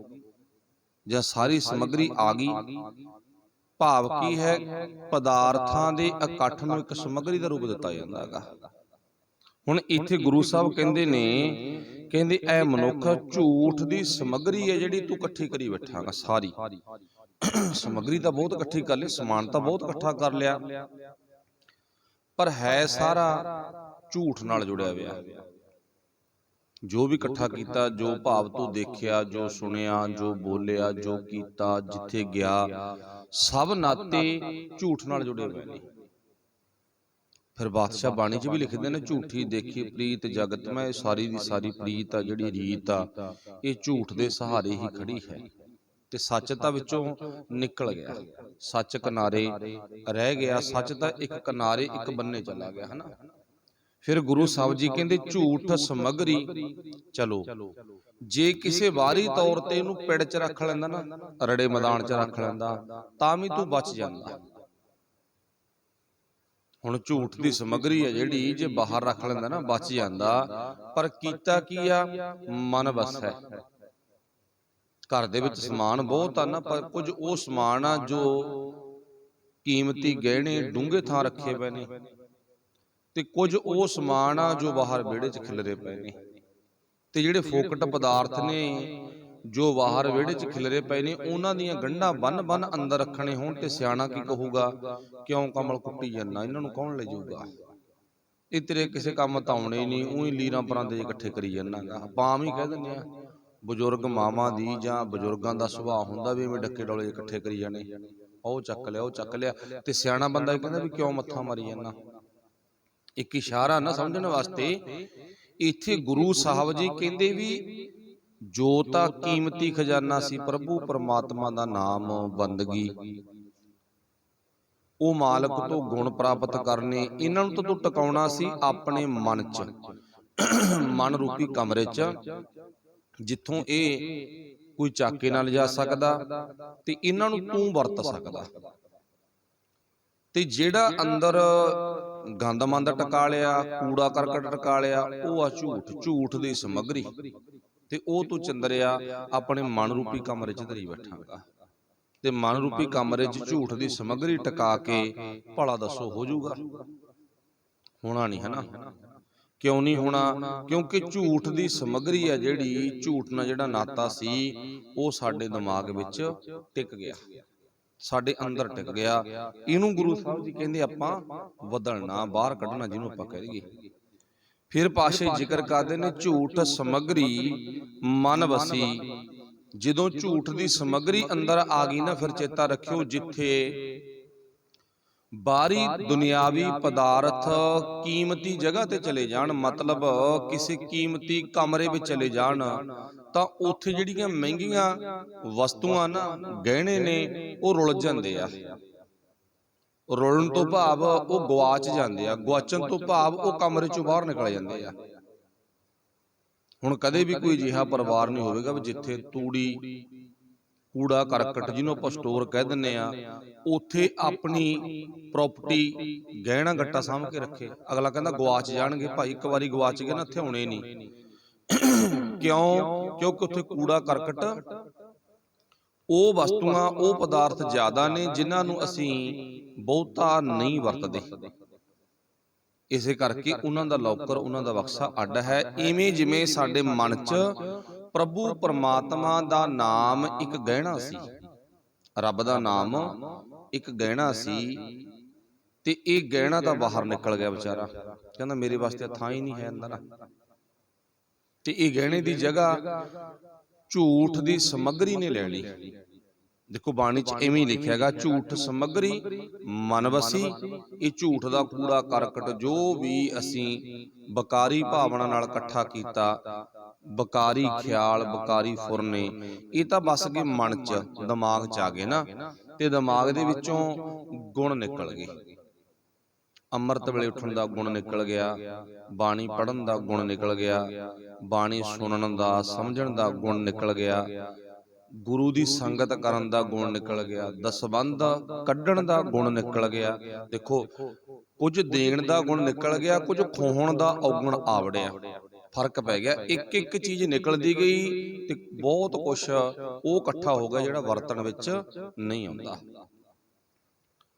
ਜਾਂ ਸਾਰੀ ਸਮਗਰੀ ਆ ਗਈ। ਭਾਵ ਕੀ ਹੈ? ਪਦਾਰਥਾਂ ਦੇ ਇਕੱਠ ਨੂੰ ਇੱਕ ਸਮਗਰੀ ਦਾ ਰੂਪ ਦਿੱਤਾ ਜਾਂਦਾ ਹੈਗਾ। ਹੁਣ ਇੱਥੇ ਗੁਰੂ ਸਾਹਿਬ ਕਹਿੰਦੇ ਨੇ, ਕਹਿੰਦੇ ਐ ਮਨੁੱਖ, ਝੂਠ ਦੀ ਸਮਗਰੀ ਹੈ ਜਿਹੜੀ ਤੂੰ ਇਕੱਠੀ ਕਰੀ ਬੈਠਾਂਗਾ। ਸਾਰੀ ਸਮਗਰੀ ਤਾਂ ਬਹੁਤ ਇਕੱਠੀ ਕਰ ਲਈ, ਸਮਾਨ ਤਾਂ ਬਹੁਤ ਇਕੱਠਾ ਕਰ ਲਿਆ, ਪਰ ਹੈ ਸਾਰਾ ਝੂਠ ਨਾਲ ਜੁੜਿਆ ਹੋਇਆ। ਜੋ ਵੀ ਇਕੱਠਾ ਕੀਤਾ, ਜੋ ਭਾਵ ਤੂੰ ਦੇਖਿਆ, ਜੋ ਸੁਣਿਆ, ਜੋ ਬੋਲਿਆ, ਜੋ ਕੀਤਾ, ਜਿੱਥੇ ਗਿਆ, ਸਭ ਨਾਤੇ ਝੂਠ ਨਾਲ ਜੁੜੇ ਹੋਏ ਨੇ। ਫਿਰ ਬਾਦਸ਼ਾਹ ਬਾਣੀ 'ਚ ਵੀ ਲਿਖਦੇ ਨੇ, ਝੂਠੀ ਦੇਖੀ ਪ੍ਰੀਤ ਜਗਤ ਮੈਂ, ਸਾਰੀ ਦੀ ਸਾਰੀ ਪ੍ਰੀਤ ਆ ਜਿਹੜੀ ਰੀਤ ਆ ਇਹ ਝੂਠ ਦੇ ਸਹਾਰੇ ਹੀ ਖੜੀ ਹੈ। ਤੇ ਸੱਚ ਤਾਂ ਵਿੱਚੋਂ ਨਿਕਲ ਗਿਆ, ਸੱਚ ਕਿਨਾਰੇ ਰਹਿ ਗਿਆ, ਸੱਚ ਤਾਂ ਇੱਕ ਕਿਨਾਰੇ ਇੱਕ ਬੰਨੇ ਚਲਾ ਗਿਆ, ਹਨਾ। ਫਿਰ ਗੁਰੂ ਸਾਹਿਬ ਜੀ ਕਹਿੰਦੇ ਝੂਠ ਸਮਗਰੀ, ਚਲੋ ਜੇ ਕਿਸੇ ਬਾਹਰੀ ਤੌਰ ਤੇ ਇਹਨੂੰ ਪਿੜ 'ਚ ਰੱਖ ਲੈਂਦਾ ਨਾ, ਰੜੇ ਮੈਦਾਨ 'ਚ ਰੱਖ ਲੈਂਦਾ, ਤਾਂ ਵੀ ਤੂੰ ਬਚ ਜਾਂਦਾ। ਹੁਣ ਝੂਠ ਦੀ ਸਮਗਰੀ ਹੈ ਜਿਹੜੀ, ਜੇ ਬਾਹਰ ਰੱਖ ਲੈਂਦਾ ਨਾ ਬਚ ਜਾਂਦਾ, ਪਰ ਕੀਤਾ ਕੀ ਆ, ਮਨ ਵਸ ਹੈ। ਘਰ ਦੇ ਵਿੱਚ ਸਮਾਨ ਬਹੁਤ ਆ ਨਾ, ਪਰ ਕੁਝ ਉਹ ਸਮਾਨ ਆ ਜੋ ਕੀਮਤੀ ਗਹਿਣੇ ਡੂੰਘੇ ਥਾਂ ਰੱਖੇ ਪਏ ਨੇ, ਤੇ ਕੁਝ ਉਹ ਸਮਾਨ ਆ ਜੋ ਬਾਹਰ ਵਿਹੜੇ 'ਚ ਖਿਲਰੇ ਪਏ ਨੇ। ਤੇ ਜਿਹੜੇ ਫੋਕਟ ਪਦਾਰਥ ਨੇ ਜੋ ਬਾਹਰ ਵਿਹੜੇ 'ਚ ਖਿਲਰੇ ਪਏ ਨੇ, ਉਹਨਾਂ ਦੀਆਂ ਗੰਢਾਂ ਬੰਨ ਅੰਦਰ ਰੱਖਣੇ ਹੋਣ ਤੇ ਸਿਆਣਾ ਕੀ ਕਹੂਗਾ, ਕਿਉਂ ਕਮਲ ਕੁੱਟੀ ਜਾਂਦਾ, ਇਹਨਾਂ ਨੂੰ ਕੌਣ ਲੈ ਜਾਊਗਾ, ਇਹ ਤੇਰੇ ਕਿਸੇ ਕੰਮ ਤਾਂ ਆਉਣੇ ਨਹੀਂ, ਉਹੀ ਲੀਰਾਂ ਪਰਾਂ ਦੇ ਇਕੱਠੇ ਕਰੀ ਜਾਂਦਾ। ਆਪਾਂ ਆਮ ਹੀ ਕਹਿ ਦਿੰਦੇ ਆ, ਬਜ਼ੁਰਗ ਮਾਵਾਂ ਦੀ ਜਾਂ ਬਜ਼ੁਰਗਾਂ ਦਾ ਸੁਭਾਅ ਹੁੰਦਾ ਵੀ ਐਵੇਂ ਡੱਕੇ ਡੋਲੇ ਇਕੱਠੇ ਕਰੀ ਜਾਣੇ, ਉਹ ਚੱਕ ਲਿਆ ਉਹ ਚੱਕ ਲਿਆ, ਤੇ ਸਿਆਣਾ ਬੰਦਾ ਇਹ ਕਹਿੰਦਾ ਵੀ ਕਿਉਂ ਮੱਥਾ ਮਾਰੀ ਜਾਂਦਾ। ਇੱਕ ਇਸ਼ਾਰਾ ਨਾ ਸਮਝਣ ਵਾਸਤੇ। ਇੱਥੇ ਗੁਰੂ ਸਾਹਿਬ ਜੀ ਕਹਿੰਦੇ ਵੀ ਜੋ ਤਾਂ ਕੀਮਤੀ ਖਜ਼ਾਨਾ ਸੀ ਪ੍ਰਭੂ ਪਰਮਾਤਮਾ ਦਾ ਨਾਮ ਬੰਦਗੀ, ਉਹ ਮਾਲਕ ਤੋਂ ਗੁਣ ਪ੍ਰਾਪਤ ਕਰਨੇ, ਇਹਨਾਂ ਨੂੰ ਤਾਂ ਤੂੰ ਟਿਕਾਉਣਾ ਸੀ ਆਪਣੇ ਮਨ 'ਚ, ਮਨ ਰੂਪੀ ਕਮਰੇ 'ਚ, ਜਿੱਥੋਂ ਇਹ ਕੋਈ ਚੱਕ ਕੇ ਨਾ ਲਿਜਾ ਸਕਦਾ ਤੇ ਇਹਨਾਂ ਨੂੰ ਤੂੰ ਵਰਤ ਸਕਦਾ। ਤੇ ਜਿਹੜਾ ਅੰਦਰ ਗੰਦ ਮੰਦ ਟਕਾ ਲਿਆ, ਕੂੜਾ ਕਰਕਟ ਟਕਾ ਲਿਆ, ਉਹ ਆ ਝੂਠ, ਝੂਠ ਦੀ ਸਮੱਗਰੀ, ਤੇ ਉਹ ਤੂੰ ਚੰਦਰਿਆ ਆਪਣੇ ਮਨ ਰੂਪੀ ਕਮਰੇ 'ਚ ਧਰੀ ਬੈਠਾਂਗਾ। ਤੇ ਮਨ ਰੂਪੀ ਕਮਰੇ 'ਚ ਝੂਠ ਦੀ ਸਮੱਗਰੀ ਟਕਾ ਕੇ ਭਲਾ ਦੱਸੋ ਹੋ ਜਾਊਗਾ? ਹੋਣਾ ਨਹੀਂ, ਹਨਾ। ਕਿਉਂ ਨਹੀਂ ਹੋਣਾ? ਕਿਉਂਕਿ ਝੂਠ ਦੀ ਸਮੱਗਰੀ ਹੈ ਜਿਹੜੀ, ਝੂਠ ਨਾਲ ਜਿਹੜਾ ਨਾਤਾ ਸੀ ਉਹ ਸਾਡੇ ਦਿਮਾਗ ਵਿੱਚ ਟਿਕ ਗਿਆ, ਸਾਡੇ ਅੰਦਰ ਟਿਕ ਗਿਆ। ਇਹਨੂੰ ਗੁਰੂ ਸਾਹਿਬ ਜੀ ਕਹਿੰਦੇ ਆਪਾਂ ਬਦਲਣਾ, ਬਾਹਰ ਕੱਢਣਾ, ਜਿਹਨੂੰ ਆਪਾਂ ਕਹਿ ਲਈਏ। ਫਿਰ ਪਾਸ਼ੇ ਜ਼ਿਕਰ ਕਰਦੇ ਨੇ ਝੂਠ ਸਮੱਗਰੀ ਮਨ ਵਸੀ, ਜਦੋਂ ਝੂਠ ਦੀ ਸਮੱਗਰੀ ਅੰਦਰ ਆ ਗਈ ਨਾ, ਫਿਰ ਚੇਤਾ ਰੱਖਿਓ ਜਿੱਥੇ ਬਾਹਰੀ ਦੁਨਿਆਵੀ ਪਦਾਰਥ ਕੀਮਤੀ ਜਗ੍ਹਾ ਤੇ ਚਲੇ ਜਾਣ, ਮਤਲਬ ਕਿਸੇ ਕੀਮਤੀ ਕਮਰੇ ਵਿੱਚ ਚਲੇ ਜਾਣ, ਤਾਂ ਉੱਥੇ ਜਿਹੜੀਆਂ ਮਹਿੰਗੀਆਂ ਵਸਤੂਆਂ ਨਾ, ਗਹਿਣੇ ਨੇ, ਉਹ ਰੁਲ ਜਾਂਦੇ ਆ। ਰੁਲਣ ਤੋਂ ਭਾਵ ਉਹ ਗਵਾਚ ਜਾਂਦੇ ਆ, ਗਵਾਚਣ ਤੋਂ ਭਾਵ ਉਹ ਕਮਰੇ ਚੋਂ ਬਾਹਰ ਨਿਕਲ ਜਾਂਦੇ ਆ। ਹੁਣ ਕਦੇ ਵੀ ਕੋਈ ਅਜਿਹਾ ਪਰਿਵਾਰ ਨਹੀਂ ਹੋਵੇਗਾ ਵੀ ਜਿੱਥੇ ਤੂੜੀ ਕੂੜਾ ਕਰਕਟ, ਜਿਹਨੂੰ ਆਪਾਂ ਸਟੋਰ ਕਹਿ ਦਿੰਦੇ ਆ, ਉੱਥੇ ਆਪਣੀ ਪ੍ਰਾਪਰਟੀ ਗਹਿਣਾ ਗੱਟਾ ਸਾਂਭ ਕੇ ਰੱਖੇ। ਅਗਲਾ ਕਹਿੰਦਾ ਗਵਾਚ ਜਾਣਗੇ ਭਾਈ, ਇੱਕ ਵਾਰੀ ਗਵਾਚ ਗਏ ਨਾ ਇੱਥੇ ਆਉਣੇ ਨਹੀਂ। ਕਿਉਂ? ਕਿਉਂਕਿ ਉੱਥੇ ਕੂੜਾ ਕਰਕਟ, ਉਹ ਵਸਤੂਆਂ, ਉਹ ਪਦਾਰਥ ਜ਼ਿਆਦਾ ਨੇ ਜਿਨ੍ਹਾਂ ਨੂੰ ਅਸੀਂ ਬਹੁਤਾ ਨਹੀਂ ਵਰਤਦੇ। ਇਸੇ ਕਰਕੇ ਉਹਨਾਂ ਦਾ ਲੌਕਰ, ਉਹਨਾਂ ਦਾ ਬਕਸਾ ਅੱਡ ਹੈ। ਇਵੇਂ ਜਿਵੇਂ ਸਾਡੇ ਮਨ 'ਚ ਪ੍ਰਭੂ ਪਰਮਾਤਮਾ ਦਾ ਨਾਮ ਇੱਕ ਗਹਿਣਾ ਸੀ, ਰੱਬ ਦਾ ਨਾਮ ਇੱਕ ਗਹਿਣਾ ਸੀ, ਤੇ ਇਹ ਗਹਿਣਾ ਤਾਂ ਬਾਹਰ ਨਿਕਲ ਗਿਆ ਵਿਚਾਰਾ, ਕਹਿੰਦਾ ਮੇਰੇ ਵਾਸਤੇ ਥਾਂ ਹੀ ਨਹੀਂ ਹੈ ਅੰਦਰ। ਤੇ ਇਹ ਗਹਿਣੇ ਦੀ ਜਗ੍ਹਾ ਝੂਠ ਦੀ ਸਮੱਗਰੀ ਨੇ ਲੈ ਲਈ। ਦੇਖੋ ਬਾਣੀ 'ਚ ਇਵੇਂ ਹੀ ਲਿਖਿਆ ਹੈਗਾ, ਝੂਠ ਸਮੱਗਰੀ ਮਨ ਵਸੀ। ਇਹ ਝੂਠ ਦਾ ਕੂੜਾ ਕਰਕਟ ਜੋ ਵੀ ਅਸੀਂ ਬਕਾਰੀ ਭਾਵਨਾ ਨਾਲ ਇਕੱਠਾ ਕੀਤਾ, ਬਕਾਰੀ ਖਿਆਲ, ਬਕਾਰੀ ਫੁਰਨੇ, ਇਹ ਤਾਂ ਬਸ ਗਏ ਮਨ 'ਚ, ਦਿਮਾਗ 'ਚ ਆ ਗਏ ਨਾ, ਤੇ ਦਿਮਾਗ ਦੇ ਵਿੱਚੋਂ ਗੁਣ ਨਿਕਲ ਗਏ। ਅੰਮ੍ਰਿਤ ਵੇਲੇ ਉੱਠਣ ਦਾ ਗੁਣ ਨਿਕਲ ਗਿਆ, ਬਾਣੀ ਪੜ੍ਹਨ ਦਾ ਗੁਣ ਨਿਕਲ ਗਿਆ, ਬਾਣੀ ਸੁਣਨ ਦਾ, ਸਮਝਣ ਦਾ ਗੁਣ ਨਿਕਲ ਗਿਆ, ਗੁਰੂ ਦੀ ਸੰਗਤ ਕਰਨ ਦਾ ਗੁਣ ਨਿਕਲ ਗਿਆ, ਦਸਵੰਧ ਕੱਢਣ ਦਾ ਗੁਣ ਨਿਕਲ ਗਿਆ। ਦੇਖੋ ਕੁਝ ਦੇਣ ਦਾ ਗੁਣ ਨਿਕਲ ਗਿਆ, ਕੁਝ ਖੋਹਣ ਦਾ ਔਗਣ ਆਵੜਿਆ, ਫਰਕ ਪੈ ਗਿਆ। ਇੱਕ ਇੱਕ ਚੀਜ਼ ਨਿਕਲਦੀ ਗਈ ਤੇ ਬਹੁਤ ਕੁਛ ਉਹ ਇਕੱਠਾ ਹੋ ਗਿਆ ਜਿਹੜਾ ਵਰਤਣ ਵਿੱਚ ਨਹੀਂ ਆਉਂਦਾ।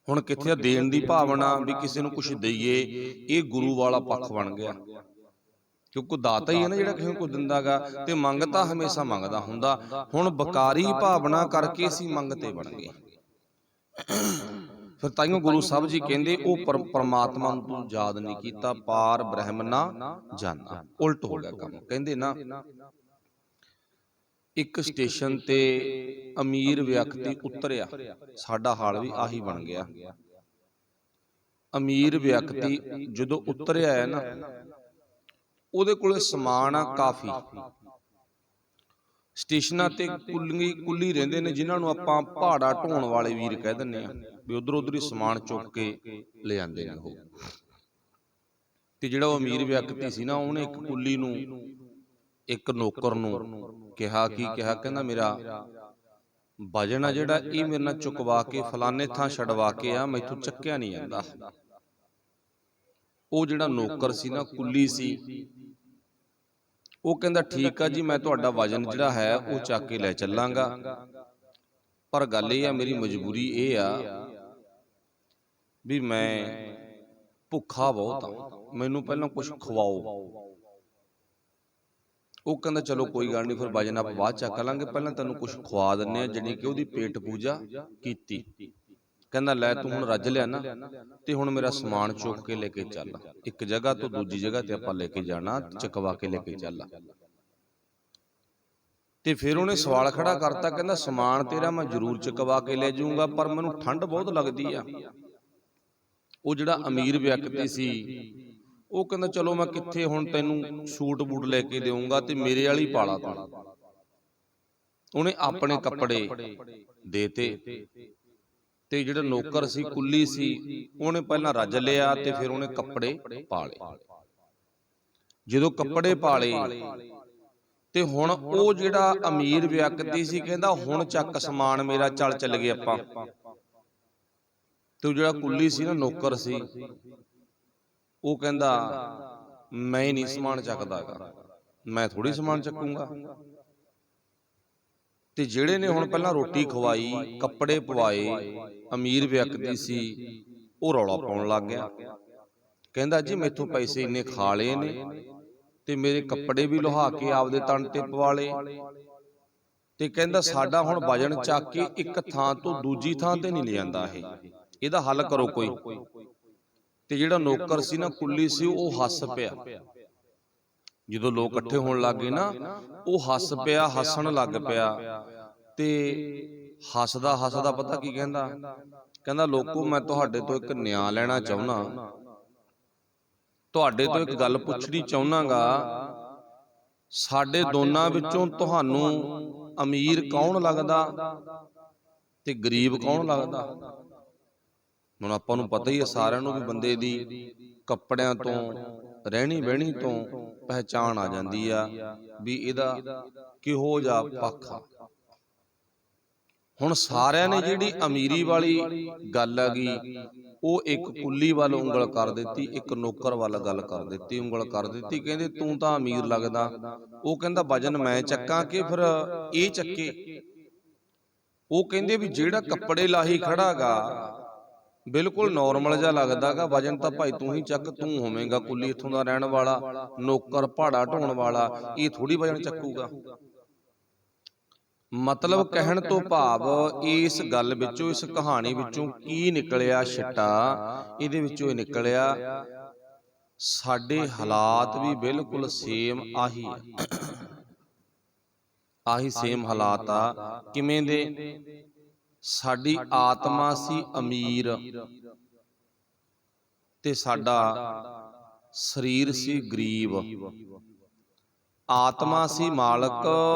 ਹੁਣ ਕਿੱਥੇ ਦੇਣ ਦੀ ਭਾਵਨਾ ਵੀ ਕਿਸੇ ਨੂੰ ਕੁਛ ਦਈਏ, ਇਹ ਗੁਰੂ ਵਾਲਾ ਪੱਖ ਬਣ ਗਿਆ। ਕਿਉਂਕਿ ਦਾਤਾ ਹੀ ਹੈ ਨਾ ਜਿਹੜਾ ਕਿਸੇ ਨੂੰ ਕੁਝ ਦਿੰਦਾ ਗਾ, ਤੇ ਮੰਗਤਾ ਹਮੇਸ਼ਾ ਮੰਗਦਾ ਹੁੰਦਾ। ਹੁਣ ਬਕਾਰੀ ਭਾਵਨਾ ਕਰਕੇ ਅਸੀਂ ਮੰਗਤੇ ਬਣ ਗਏ। ਫਿਰ ਤਾਈਓ ਗੁਰੂ ਸਾਹਿਬ ਜੀ ਕਹਿੰਦੇ ਉਹ ਪਰਮਾਤਮਾ ਨੂੰ ਤੂੰ ਯਾਦ ਨਹੀਂ ਕੀਤਾ, ਪਾਰ ਬ੍ਰਹਮ ਨਾ ਜਾਣਾ। ਉਲਟ ਹੋ ਗਿਆ ਕੰਮ। ਕਹਿੰਦੇ ਨਾ ਇੱਕ ਸਟੇਸ਼ਨ ਤੇ ਅਮੀਰ ਵਿਅਕਤੀ ਉਤਰਿਆ। ਸਾਡਾ ਹਾਲ ਵੀ ਆਹੀ ਬਣ ਗਿਆ। ਅਮੀਰ ਵਿਅਕਤੀ ਜਦੋਂ ਉਤਰਿਆ ਹੈ ਨਾ, ਉਹਦੇ ਕੋਲੇ ਸਮਾਨ ਆ ਕਾਫੀ। ਸਟੇਸ਼ਨਾਂ ਤੇ ਕੁੱਲੀ ਰਹਿੰਦੇ ਨੇ, ਜਿਨ੍ਹਾਂ ਨੂੰ ਆਪਾਂ ਪਹਾੜਾ ਢੋਣ ਵਾਲੇ ਵੀਰ ਕਹਿ ਦਿੰਦੇ ਆ, ਵੀ ਉਧਰ ਉਧਰ ਹੀ ਸਮਾਨ ਚੁੱਕ ਕੇ ਲੈ ਜਾਂਦੇ ਨੇ ਉਹ। ਤੇ ਜਿਹੜਾ ਉਹ ਅਮੀਰ ਵਿਅਕਤੀ ਸੀ ਨਾ, ਉਹਨੇ ਇੱਕ ਕੁੱਲੀ ਨੂੰ, ਇੱਕ ਨੌਕਰ ਨੂੰ ਕਿਹਾ, ਕਹਿੰਦਾ ਮੇਰਾ ਵਜਨ ਆ ਜਿਹੜਾ, ਇਹ ਮੇਰੇ ਨਾਲ ਚੁਕਵਾ ਕੇ ਫਲਾਣੇ ਥਾਂ ਛਡਵਾ ਕੇ ਆ, ਮੈਥੋਂ ਚੱਕਿਆ ਨਹੀਂ ਜਾਂਦਾ। ਉਹ ਜਿਹੜਾ ਨੌਕਰ ਸੀ ਨਾ, ਕੁੱਲੀ ਸੀ, ਉਹ ਕਹਿੰਦਾ ਠੀਕ ਆ ਜੀ, ਮੈਂ ਤੁਹਾਡਾ ਵਜਨ ਜਿਹੜਾ ਹੈ ਉਹ ਚੱਕ ਕੇ ਲੈ ਚੱਲਾਂਗਾ, ਪਰ ਗੱਲ ਇਹ ਆ, ਮੇਰੀ ਮਜਬੂਰੀ ਇਹ ਆ ਵੀ ਮੈਂ ਭੁੱਖਾ ਬਹੁਤ ਆ, ਮੈਨੂੰ ਪਹਿਲਾਂ ਕੁਝ ਖਵਾਓ। ਉਹ ਕਹਿੰਦਾ ਚਲੋ ਕੋਈ ਗੱਲ ਨਹੀਂ, ਫਿਰ ਵਜਨ ਆਪਾਂ ਬਾਅਦ ਚੱਕ ਲਾਂਗੇ, ਪਹਿਲਾਂ ਤੈਨੂੰ ਕੁਝ ਖਵਾ ਦਿੰਨੇ ਆ। ਜਿਹੜੀ ਕਿ ਉਹਦੀ ਪੇਟ ਪੂਜਾ ਕੀਤੀ। ਕਹਿੰਦਾ ਲੈ ਤੂੰ ਹੁਣ ਰੱਜ ਲਿਆ ਨਾ, ਤੇ ਹੁਣ ਮੇਰਾ ਸਮਾਨ ਚੁੱਕ ਕੇ ਲੈ ਕੇ ਚੱਲ, ਇੱਕ ਜਗ੍ਹਾ ਤੋਂ ਦੂਜੀ ਜਗ੍ਹਾ ਤੇ ਆਪਾਂ ਲੈ ਕੇ ਜਾਣਾ, ਚਕਵਾ ਕੇ ਲੈ ਕੇ ਚੱਲ। ਤੇ ਫਿਰ ਉਹਨੇ ਸਵਾਲ ਖੜਾ ਕਰਤਾ, ਕਹਿੰਦਾ ਸਮਾਨ ਤੇਰਾ ਮੈਂ ਜ਼ਰੂਰ ਚਕਵਾ ਕੇ ਲੈ ਜਾਊਂਗਾ, ਪਰ ਮੈਨੂੰ ਠੰਡ ਬਹੁਤ ਲੱਗਦੀ ਆ। ਉਹ ਜਿਹੜਾ ਅਮੀਰ ਵਿਅਕਤੀ ਸੀ, ਉਹ ਕਹਿੰਦਾ ਚਲੋ ਮੈਂ ਕਿੱਥੇ ਹੁਣ ਤੈਨੂੰ ਸੂਟ ਬੂਟ ਲੈ ਕੇ ਦੇਊਂਗਾ, ਤੇ ਮੇਰੇ ਵਾਲੀ ਪਾਲਾ ਤੂੰ। ਉਹਨੇ ਆਪਣੇ ਕੱਪੜੇ ਦੇਤੇ, ਤੇ ਜਿਹੜਾ ਨੌਕਰ ਸੀ, ਕੁੱਲੀ ਸੀ, ਉਹਨੇ ਪਹਿਲਾਂ ਰੱਜ ਲਿਆ, ਤੇ ਫਿਰ ਉਹਨੇ ਕੱਪੜੇ ਪਾ ਲਏ। ਜਦੋਂ ਕੱਪੜੇ ਪਾ ਲਏ, ਤੇ ਹੁਣ ਉਹ ਜਿਹੜਾ ਅਮੀਰ ਵਿਅਕਤੀ ਸੀ ਕਹਿੰਦਾ ਹੁਣ ਚੱਕ ਸਮਾਨ ਮੇਰਾ, ਚੱਲ ਗਏ ਆਪਾਂ। ਤੇ ਉਹ ਜਿਹੜਾ ਕੁੱਲੀ ਸੀ ਨਾ, ਨੌਕਰ ਸੀ, ਉਹ ਕਹਿੰਦਾ ਮੈਂ ਹੀ ਨਹੀਂ ਸਮਾਨ ਚੱਕਦਾਗਾ, ਮੈਂ ਥੋੜੀ ਸਮਾਨ ਚੱਕੂੰਗਾ। ਤੇ ਜਿਹੜੇ ਨੇ ਹੁਣ ਪਹਿਲਾਂ ਰੋਟੀ ਖਵਾਈ, ਕੱਪੜੇ ਪਵਾਏ, ਅਮੀਰ ਵਿਅਕਤੀ ਸੀ, ਉਹ ਰੌਲਾ ਪਾਉਣ ਲੱਗ ਗਿਆ। ਕਹਿੰਦਾ ਜੀ ਮੈਥੋਂ ਪੈਸੇ ਇੰਨੇ ਖਾ ਲਏ ਨੇ, ਤੇ ਮੇਰੇ ਕੱਪੜੇ ਵੀ ਲੁਹਾ ਕੇ ਆਪਦੇ ਤਨ ਤੇ ਪਵਾ ਲਏ, ਤੇ ਕਹਿੰਦਾ ਸਾਡਾ ਹੁਣ ਵਜਨ ਚੱਕ ਕੇ ਇੱਕ ਥਾਂ ਤੋਂ ਦੂਜੀ ਥਾਂ ਤੇ ਨਹੀਂ ਲੈ ਜਾਂਦਾ, ਇਹਦਾ ਹੱਲ ਕਰੋ ਕੋਈ। ਤੇ ਜਿਹੜਾ ਨੌਕਰ ਸੀ ਨਾ, ਕੁੱਲੀ ਸੀ, ਉਹ ਹੱਸ ਪਿਆ। ਜਦੋਂ ਲੋਕ ਇਕੱਠੇ ਹੋਣ ਲੱਗ ਗਏ ਨਾ, ਉਹ ਹੱਸ ਪਿਆ, ਹੱਸਣ ਲੱਗ ਪਿਆ। ਤੇ ਹੱਸਦਾ ਹੱਸਦਾ ਪਤਾ ਕੀ ਕਹਿੰਦਾ, ਕਹਿੰਦਾ ਲੋਕੋ ਮੈਂ ਤੁਹਾਡੇ ਤੋਂ ਇੱਕ ਨਿਆਂ ਲੈਣਾ ਚਾਹੁੰਦਾ, ਤੁਹਾਡੇ ਤੋਂ ਇੱਕ ਗੱਲ ਪੁੱਛਣੀ ਚਾਹੁੰਨਾਗਾ, ਸਾਡੇ ਦੋਨਾਂ ਵਿੱਚੋਂ ਤੁਹਾਨੂੰ ਅਮੀਰ ਕੌਣ ਲੱਗਦਾ ਤੇ ਗਰੀਬ ਕੌਣ ਲੱਗਦਾ? ਹੁਣ ਆਪਾਂ ਨੂੰ ਪਤਾ ਹੀ ਹੈ ਸਾਰਿਆਂ ਨੂੰ ਵੀ ਬੰਦੇ ਦੀ ਕੱਪੜਿਆਂ ਤੋਂ, ਰਹਿਣੀ ਬਹਿਣੀ ਤੋਂ ਪਹਿਚਾਣ ਆ ਜਾਂਦੀ ਆ ਵੀ ਇਹਦਾ ਕਿਹੋ ਜਿਹਾ ਪੱਖ ਆ। ਹੁਣ ਸਾਰਿਆਂ ਨੇ ਜਿਹੜੀ ਅਮੀਰੀ ਵਾਲੀ ਗੱਲ ਹੈਗੀ, ਉਹ ਇੱਕ ਕੁੱਲੀ ਵੱਲ ਉਂਗਲ ਕਰ ਦਿੱਤੀ, ਇੱਕ ਨੌਕਰ ਵੱਲ ਗੱਲ ਕਰ ਦਿੱਤੀ, ਉਂਗਲ ਕਰ ਦਿੱਤੀ। ਕਹਿੰਦੇ ਤੂੰ ਤਾਂ ਅਮੀਰ ਲੱਗਦਾ। ਉਹ ਕਹਿੰਦਾ ਵਜਨ ਮੈਂ ਚੱਕਾਂ ਕਿ ਫਿਰ ਇਹ ਚੱਕੇ? ਉਹ ਕਹਿੰਦੇ ਵੀ ਜਿਹੜਾ ਕੱਪੜੇ ਲਾਹੀ ਖੜਾਗਾ, ਬਿਲਕੁਲ ਨੋਰਮਲ ਜਿਹਾ ਲੱਗਦਾਗਾ, ਵਜਨ ਤਾਂ ਭਾਈ ਤੂੰ ਹੀ ਚੱਕ, ਤੂੰ ਹੋਵੇਂਗਾ ਕੁੱਲੀ ਇੱਥੋਂ ਦਾ ਰਹਿਣ ਵਾਲਾ, ਨੌਕਰ ਪਹਾੜਾ ਢੋਣ ਵਾਲਾ, ਇਹ ਥੋੜੀ ਵਜਨ ਚੱਕੂਗਾ। ਮਤਲਬ ਕਹਿਣ ਤੋਂ ਭਾਵ ਇਸ ਗੱਲ ਵਿੱਚੋਂ, ਇਸ ਕਹਾਣੀ ਵਿੱਚੋਂ ਕੀ ਨਿਕਲਿਆ ਛਿੱਟਾ? ਇਹਦੇ ਵਿੱਚੋਂ ਇਹ ਨਿਕਲਿਆ ਸਾਡੇ ਹਾਲਾਤ ਵੀ ਬਿਲਕੁਲ ਸੇਮ ਆਹੀ ਹੈ, ਆਹੀ ਸੇਮ ਹਾਲਾਤ ਆ। ਕਿਵੇਂ ਦੇ? ਸਾਡੀ ਆਤਮਾ ਸੀ ਅਮੀਰ, ਤੇ ਸਾਡਾ ਸਰੀਰ ਸੀ ਗਰੀਬ। ਆਤਮਾ ਸੀ ਮਾਲਕ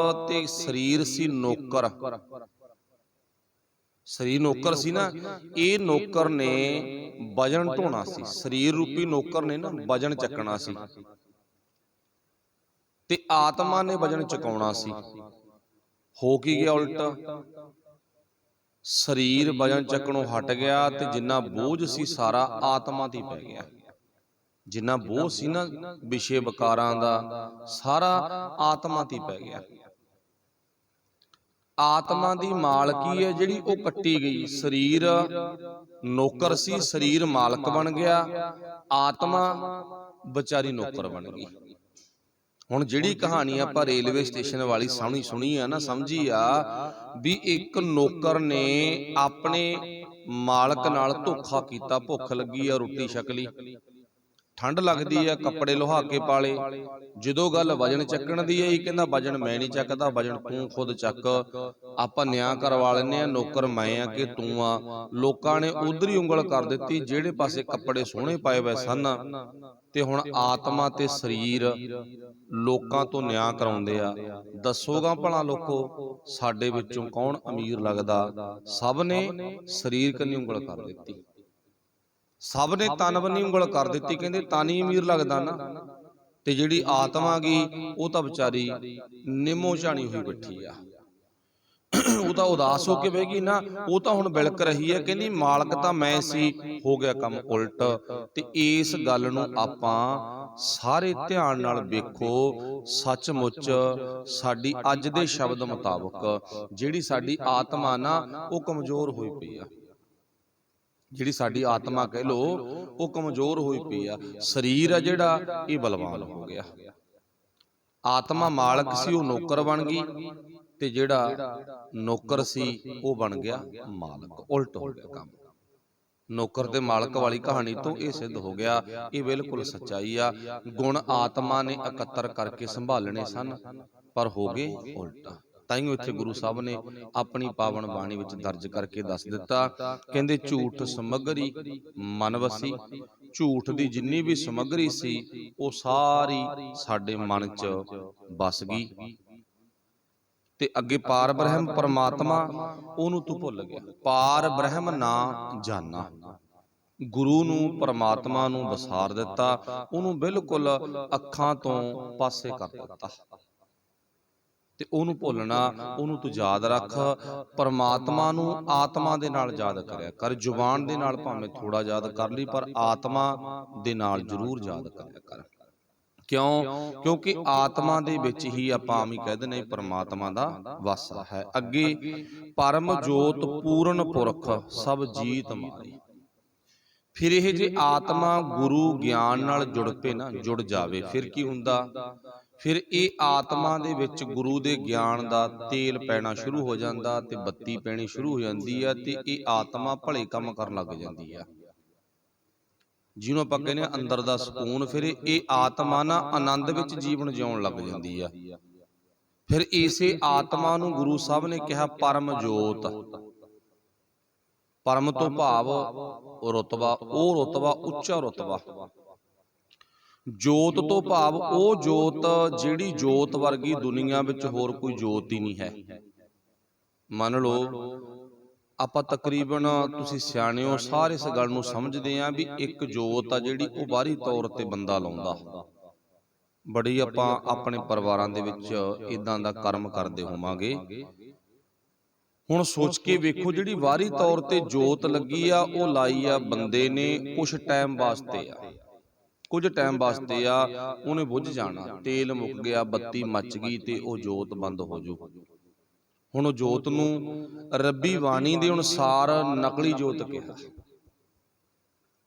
ਤੇ ਸਰੀਰ ਸੀ ਨੌਕਰ। ਸਰੀਰ ਨੌਕਰ ਸੀ ਨਾ, ਇਹ ਨੌਕਰ ਨੇ ਵਜਨ ਢੋਣਾ ਸੀ, ਸਰੀਰ ਰੂਪੀ ਨੌਕਰ ਨੇ ਨਾ ਵਜਨ ਚੱਕਣਾ ਸੀ, ਤੇ ਆਤਮਾ ਨੇ ਵਜਨ ਚੁਕਾਉਣਾ ਸੀ। ਹੋ ਕੀ ਗਿਆ ਉਲਟ? ਸਰੀਰ ਵਜਨ ਚੱਕਣੋਂ ਹਟ ਗਿਆ, ਤੇ ਜਿੰਨਾ ਬੋਝ ਸੀ ਸਾਰਾ ਆਤਮਾ ਤੇ ਪੈ ਗਿਆ। ਜਿੰਨਾ ਬੋਝ ਸੀ ਨਾ ਵਿਸ਼ੇ ਵਿਕਾਰਾਂ ਦਾ, ਸਾਰਾ ਆਤਮਾ ਤੇ ਪੈ ਗਿਆ। ਆਤਮਾ ਦੀ ਮਾਲਕੀ ਹੈ ਜਿਹੜੀ, ਉਹ ਕੱਟੀ ਗਈ। ਸਰੀਰ ਨੌਕਰ ਸੀ, ਸਰੀਰ ਮਾਲਕ ਬਣ ਗਿਆ, ਆਤਮਾ ਵਿਚਾਰੀ ਨੌਕਰ ਬਣ ਗਈ। ਹੁਣ ਜਿਹੜੀ ਕਹਾਣੀ ਆਪਾਂ ਰੇਲਵੇ ਸਟੇਸ਼ਨ ਵਾਲੀ ਸੁਣੀ ਆ ਨਾ, ਸਮਝੀ ਆ ਵੀ ਇੱਕ ਨੌਕਰ ਨੇ ਆਪਣੇ ਮਾਲਕ ਨਾਲ ਧੋਖਾ ਕੀਤਾ। ਭੁੱਖ ਲੱਗੀ ਆ, ਰੋਟੀ ਛਕ ਲਈ, ਠੰਡ ਲੱਗਦੀ ਆ, ਕੱਪੜੇ ਲੁਹਾ ਕੇ ਪਾਲੇ। ਜਦੋਂ ਗੱਲ ਵਜਨ ਚੱਕਣ ਦੀ ਆਈ, ਕਹਿੰਦਾ ਵਜਨ ਮੈਂ ਨਹੀਂ ਚੱਕਦਾ, ਵਜਨ ਤੂੰ ਖੁਦ ਚੱਕ। ਆਪਾਂ ਨਿਆਂ ਕਰਵਾ ਲੈਂਦੇ ਆ, ਨੌਕਰ ਮੈਂ ਆ ਕਿ ਤੂੰ ਆ। ਲੋਕਾਂ ਨੇ ਉਧਰ ਹੀ ਉਂਗਲ ਕਰ ਦਿੱਤੀ ਜਿਹੜੇ ਪਾਸੇ ਕੱਪੜੇ ਸੋਹਣੇ ਪਾਏ ਹੋਏ ਸਨ, ਤੇ ਹੁਣ ਆਤਮਾ ਤੇ ਸਰੀਰ ਲੋਕਾਂ ਤੋਂ ਨਿਆਂ ਕਰਾਉਂਦੇ ਆ। ਦੱਸੋਗਾ ਭਲਾ ਲੋਕੋ, ਸਾਡੇ ਵਿੱਚੋਂ ਕੌਣ ਅਮੀਰ ਲੱਗਦਾ? ਸਭ ਨੇ ਸਰੀਰ ਕੰਨੀ ਉਂਗਲ ਕਰ ਦਿੱਤੀ, ਸਭ ਨੇ ਤਨ ਬੰਨੀ ਉਂਗਲ ਕਰ ਦਿੱਤੀ। ਕਹਿੰਦੇ ਤਨ ਹੀ ਅਮੀਰ ਲੱਗਦਾ ਨਾ, ਤੇ ਜਿਹੜੀ ਆਤਮਾ ਗਈ ਉਹ ਤਾਂ ਵਿਚਾਰੀ ਨਿੰਮੋ ਝਾਣੀ ਹੋਈ ਬੈਠੀ ਆ। ਉਹ ਤਾਂ ਉਦਾਸ ਹੋ ਕੇ ਬਹਿ ਗਈ ਨਾ, ਉਹ ਤਾਂ ਹੁਣ ਬਿਲਕ ਰਹੀ ਹੈ। ਕਹਿੰਦੀ ਮਾਲਕ ਤਾਂ ਮੈਂ ਸੀ, ਹੋ ਗਿਆ ਕੰਮ ਉਲਟ। ਤੇ ਇਸ ਗੱਲ ਨੂੰ ਆਪਾਂ ਸਾਰੇ ਧਿਆਨ ਨਾਲ ਵੇਖੋ। ਸੱਚਮੁੱਚ ਸਾਡੀ ਅੱਜ ਦੇ ਸ਼ਬਦ ਮੁਤਾਬਕ ਜਿਹੜੀ ਸਾਡੀ ਆਤਮਾ ਨਾ, ਉਹ ਕਮਜ਼ੋਰ ਹੋਈ ਪਈ ਆ। ਜਿਹੜੀ ਸਾਡੀ ਆਤਮਾ ਕਹਿ ਲੋ, ਉਹ ਕਮਜ਼ੋਰ ਹੋਈ ਪਈ ਆ। ਸਰੀਰ ਆ ਜਿਹੜਾ, ਇਹ ਬਲਵਾਨ ਹੋ ਗਿਆ। ਆਤਮਾ ਮਾਲਕ ਸੀ, ਉਹ ਨੌਕਰ ਬਣ ਗਈ, ਤੇ ਜਿਹੜਾ ਨੌਕਰ ਸੀ ਉਹ ਬਣ ਗਿਆ ਮਾਲਕ। ਉਲਟ ਹੋ ਗਿਆ ਕੰਮ। ਨੌਕਰ ਤੇ ਮਾਲਕ ਵਾਲੀ ਕਹਾਣੀ ਤੋਂ ਇਹ ਸਿੱਧ ਹੋ ਗਿਆ, ਇਹ ਬਿਲਕੁਲ ਸੱਚਾਈ ਆ। ਗੁਣ ਆਤਮਾ ਨੇ ਇਕੱਤਰ ਕਰਕੇ ਸੰਭਾਲਣੇ ਸਨ, ਪਰ ਹੋ ਗਏ ਉਲਟ। ਤਾਈਓ ਇੱਥੇ ਗੁਰੂ ਸਾਹਿਬ ਨੇ ਆਪਣੀ ਪਾਵਨ ਬਾਣੀ ਵਿੱਚ ਦਰਜ ਕਰਕੇ ਦੱਸ ਦਿੱਤਾ। ਕਹਿੰਦੇ ਝੂਠ ਸਮੱਗਰੀ ਮਨ ਵਸੀ। ਝੂਠ ਦੀ ਜਿੰਨੀ ਵੀ ਸਮੱਗਰੀ ਸੀ, ਉਹ ਸਾਰੀ ਸਾਡੇ ਮਨ 'ਚ ਵਸ ਗਈ। ਤੇ ਅੱਗੇ ਪਾਰ ਬ੍ਰਹਮ ਪਰਮਾਤਮਾ, ਉਹਨੂੰ ਤੂੰ ਭੁੱਲ ਗਿਆ। ਪਾਰ ਬ੍ਰਹਮ ਨਾ ਜਾਣਾ, ਗੁਰੂ ਨੂੰ ਪਰਮਾਤਮਾ ਨੂੰ ਵਿਸਾਰ ਦਿੱਤਾ, ਉਹਨੂੰ ਬਿਲਕੁਲ ਅੱਖਾਂ ਤੋਂ ਪਾਸੇ ਕਰ ਦਿੱਤਾ। ਤੇ ਉਹਨੂੰ ਭੁੱਲਣਾ, ਉਹਨੂੰ ਤੂੰ ਯਾਦ ਰੱਖ। ਪਰਮਾਤਮਾ ਨੂੰ ਆਤਮਾ ਦੇ ਨਾਲ ਯਾਦ ਕਰਿਆ ਕਰ। ਜ਼ੁਬਾਨ ਦੇ ਨਾਲ ਭਾਵੇਂ ਥੋੜਾ ਯਾਦ ਕਰ ਲਈ, ਪਰ ਆਤਮਾ ਦੇ ਨਾਲ ਜ਼ਰੂਰ ਯਾਦ ਕਰਿਆ ਕਰ। ਕਿਉਂ? ਕਿਉਂਕਿ ਆਤਮਾ ਦੇ ਵਿੱਚ ਹੀ ਆਪਾਂ ਆਮ ਹੀ ਕਹਿ ਦਿੰਦੇ ਪਰਮਾਤਮਾ ਦਾ ਵਾਸਾ ਹੈ। ਅੱਗੇ ਪਰਮ ਜੋਤ ਪੂਰਨ ਪੁਰਖ ਸਭ ਜੀਤ ਮਾਰੀ। ਫਿਰ ਇਹ ਜੇ ਆਤਮਾ ਗੁਰੂ ਗਿਆਨ ਨਾਲ ਜੁੜ ਪਏ ਨਾ, ਜੁੜ ਜਾਵੇ, ਫਿਰ ਕੀ ਹੁੰਦਾ? ਫਿਰ ਇਹ ਆਤਮਾ ਦੇ ਵਿੱਚ ਗੁਰੂ ਦੇ ਗਿਆਨ ਦਾ ਤੇਲ ਪੈਣਾ ਸ਼ੁਰੂ ਹੋ ਜਾਂਦਾ, ਤੇ ਬੱਤੀ ਪੈਣੀ ਸ਼ੁਰੂ ਹੋ ਜਾਂਦੀ ਆ, ਤੇ ਇਹ ਆਤਮਾ ਭਲੇ ਕੰਮ ਕਰਨ ਲੱਗ ਜਾਂਦੀ ਆ। ਜਿਹਨੂੰ ਆਪਾਂ ਕਹਿੰਦੇ ਆ ਅੰਦਰ ਦਾ ਸਕੂਨ, ਫਿਰ ਇਹ ਆਤਮਾ ਨਾ ਆਨੰਦ ਵਿੱਚ ਜੀਵਨ ਜਿਉਣ ਲੱਗ ਜਾਂਦੀ ਆ। ਫਿਰ ਇਸੇ ਆਤਮਾ ਨੂੰ ਗੁਰੂ ਸਾਹਿਬ ਨੇ ਕਿਹਾ ਪਰਮ ਜੋਤ। ਪਰਮ ਤੋਂ ਭਾਵ ਰੁਤਬਾ, ਉਹ ਰੁਤਬਾ ਉੱਚਾ ਰੁਤਬਾ। ਜੋਤ ਤੋਂ ਭਾਵ ਉਹ ਜੋਤ ਜਿਹੜੀ ਜੋਤ ਵਰਗੀ ਦੁਨੀਆ ਵਿੱਚ ਹੋਰ ਕੋਈ ਜੋਤ ਹੀ ਨਹੀਂ ਹੈ। ਮੰਨ ਲਓ ਆਪਾਂ ਤਕਰੀਬਨ, ਤੁਸੀਂ ਸਿਆਣੇ ਹੋ, ਸਾਰੇ ਇਸ ਗੱਲ ਨੂੰ ਸਮਝਦੇ ਆ ਵੀ ਇੱਕ ਜੋਤ ਆ ਜਿਹੜੀ ਉਹ ਬਾਹਰੀ ਤੌਰ ਤੇ ਬੰਦਾ ਲਾਉਂਦਾ। ਬੜੀ ਆਪਾਂ ਆਪਣੇ ਪਰਿਵਾਰਾਂ ਦੇ ਵਿੱਚ ਇਦਾਂ ਦਾ ਕਰਮ ਕਰਦੇ ਹੋਵਾਂਗੇ। ਹੁਣ ਸੋਚ ਕੇ ਵੇਖੋ, ਜਿਹੜੀ ਬਾਹਰੀ ਤੌਰ ਤੇ ਜੋਤ ਲੱਗੀ ਆ, ਉਹ ਲਾਈ ਆ ਬੰਦੇ ਨੇ ਕੁਛ ਟਾਈਮ ਵਾਸਤੇ ਆ, ਕੁਝ ਟਾਈਮ ਵਾਸਤੇ ਆ, ਉਹਨੇ ਬੁੱਝ ਜਾਣਾ। ਤੇਲ ਮੁੱਕ ਗਿਆ, ਬੱਤੀ ਮੱਚ ਗਈ, ਤੇ ਉਹ ਜੋਤ ਬੰਦ ਹੋ ਜੂ। ਹੁਣ ਉਹ ਜੋਤ ਨੂੰ ਰੱਬੀ ਬਾਣੀ ਦੇ ਅਨੁਸਾਰ ਨਕਲੀ ਜੋਤ ਕਿਹਾ।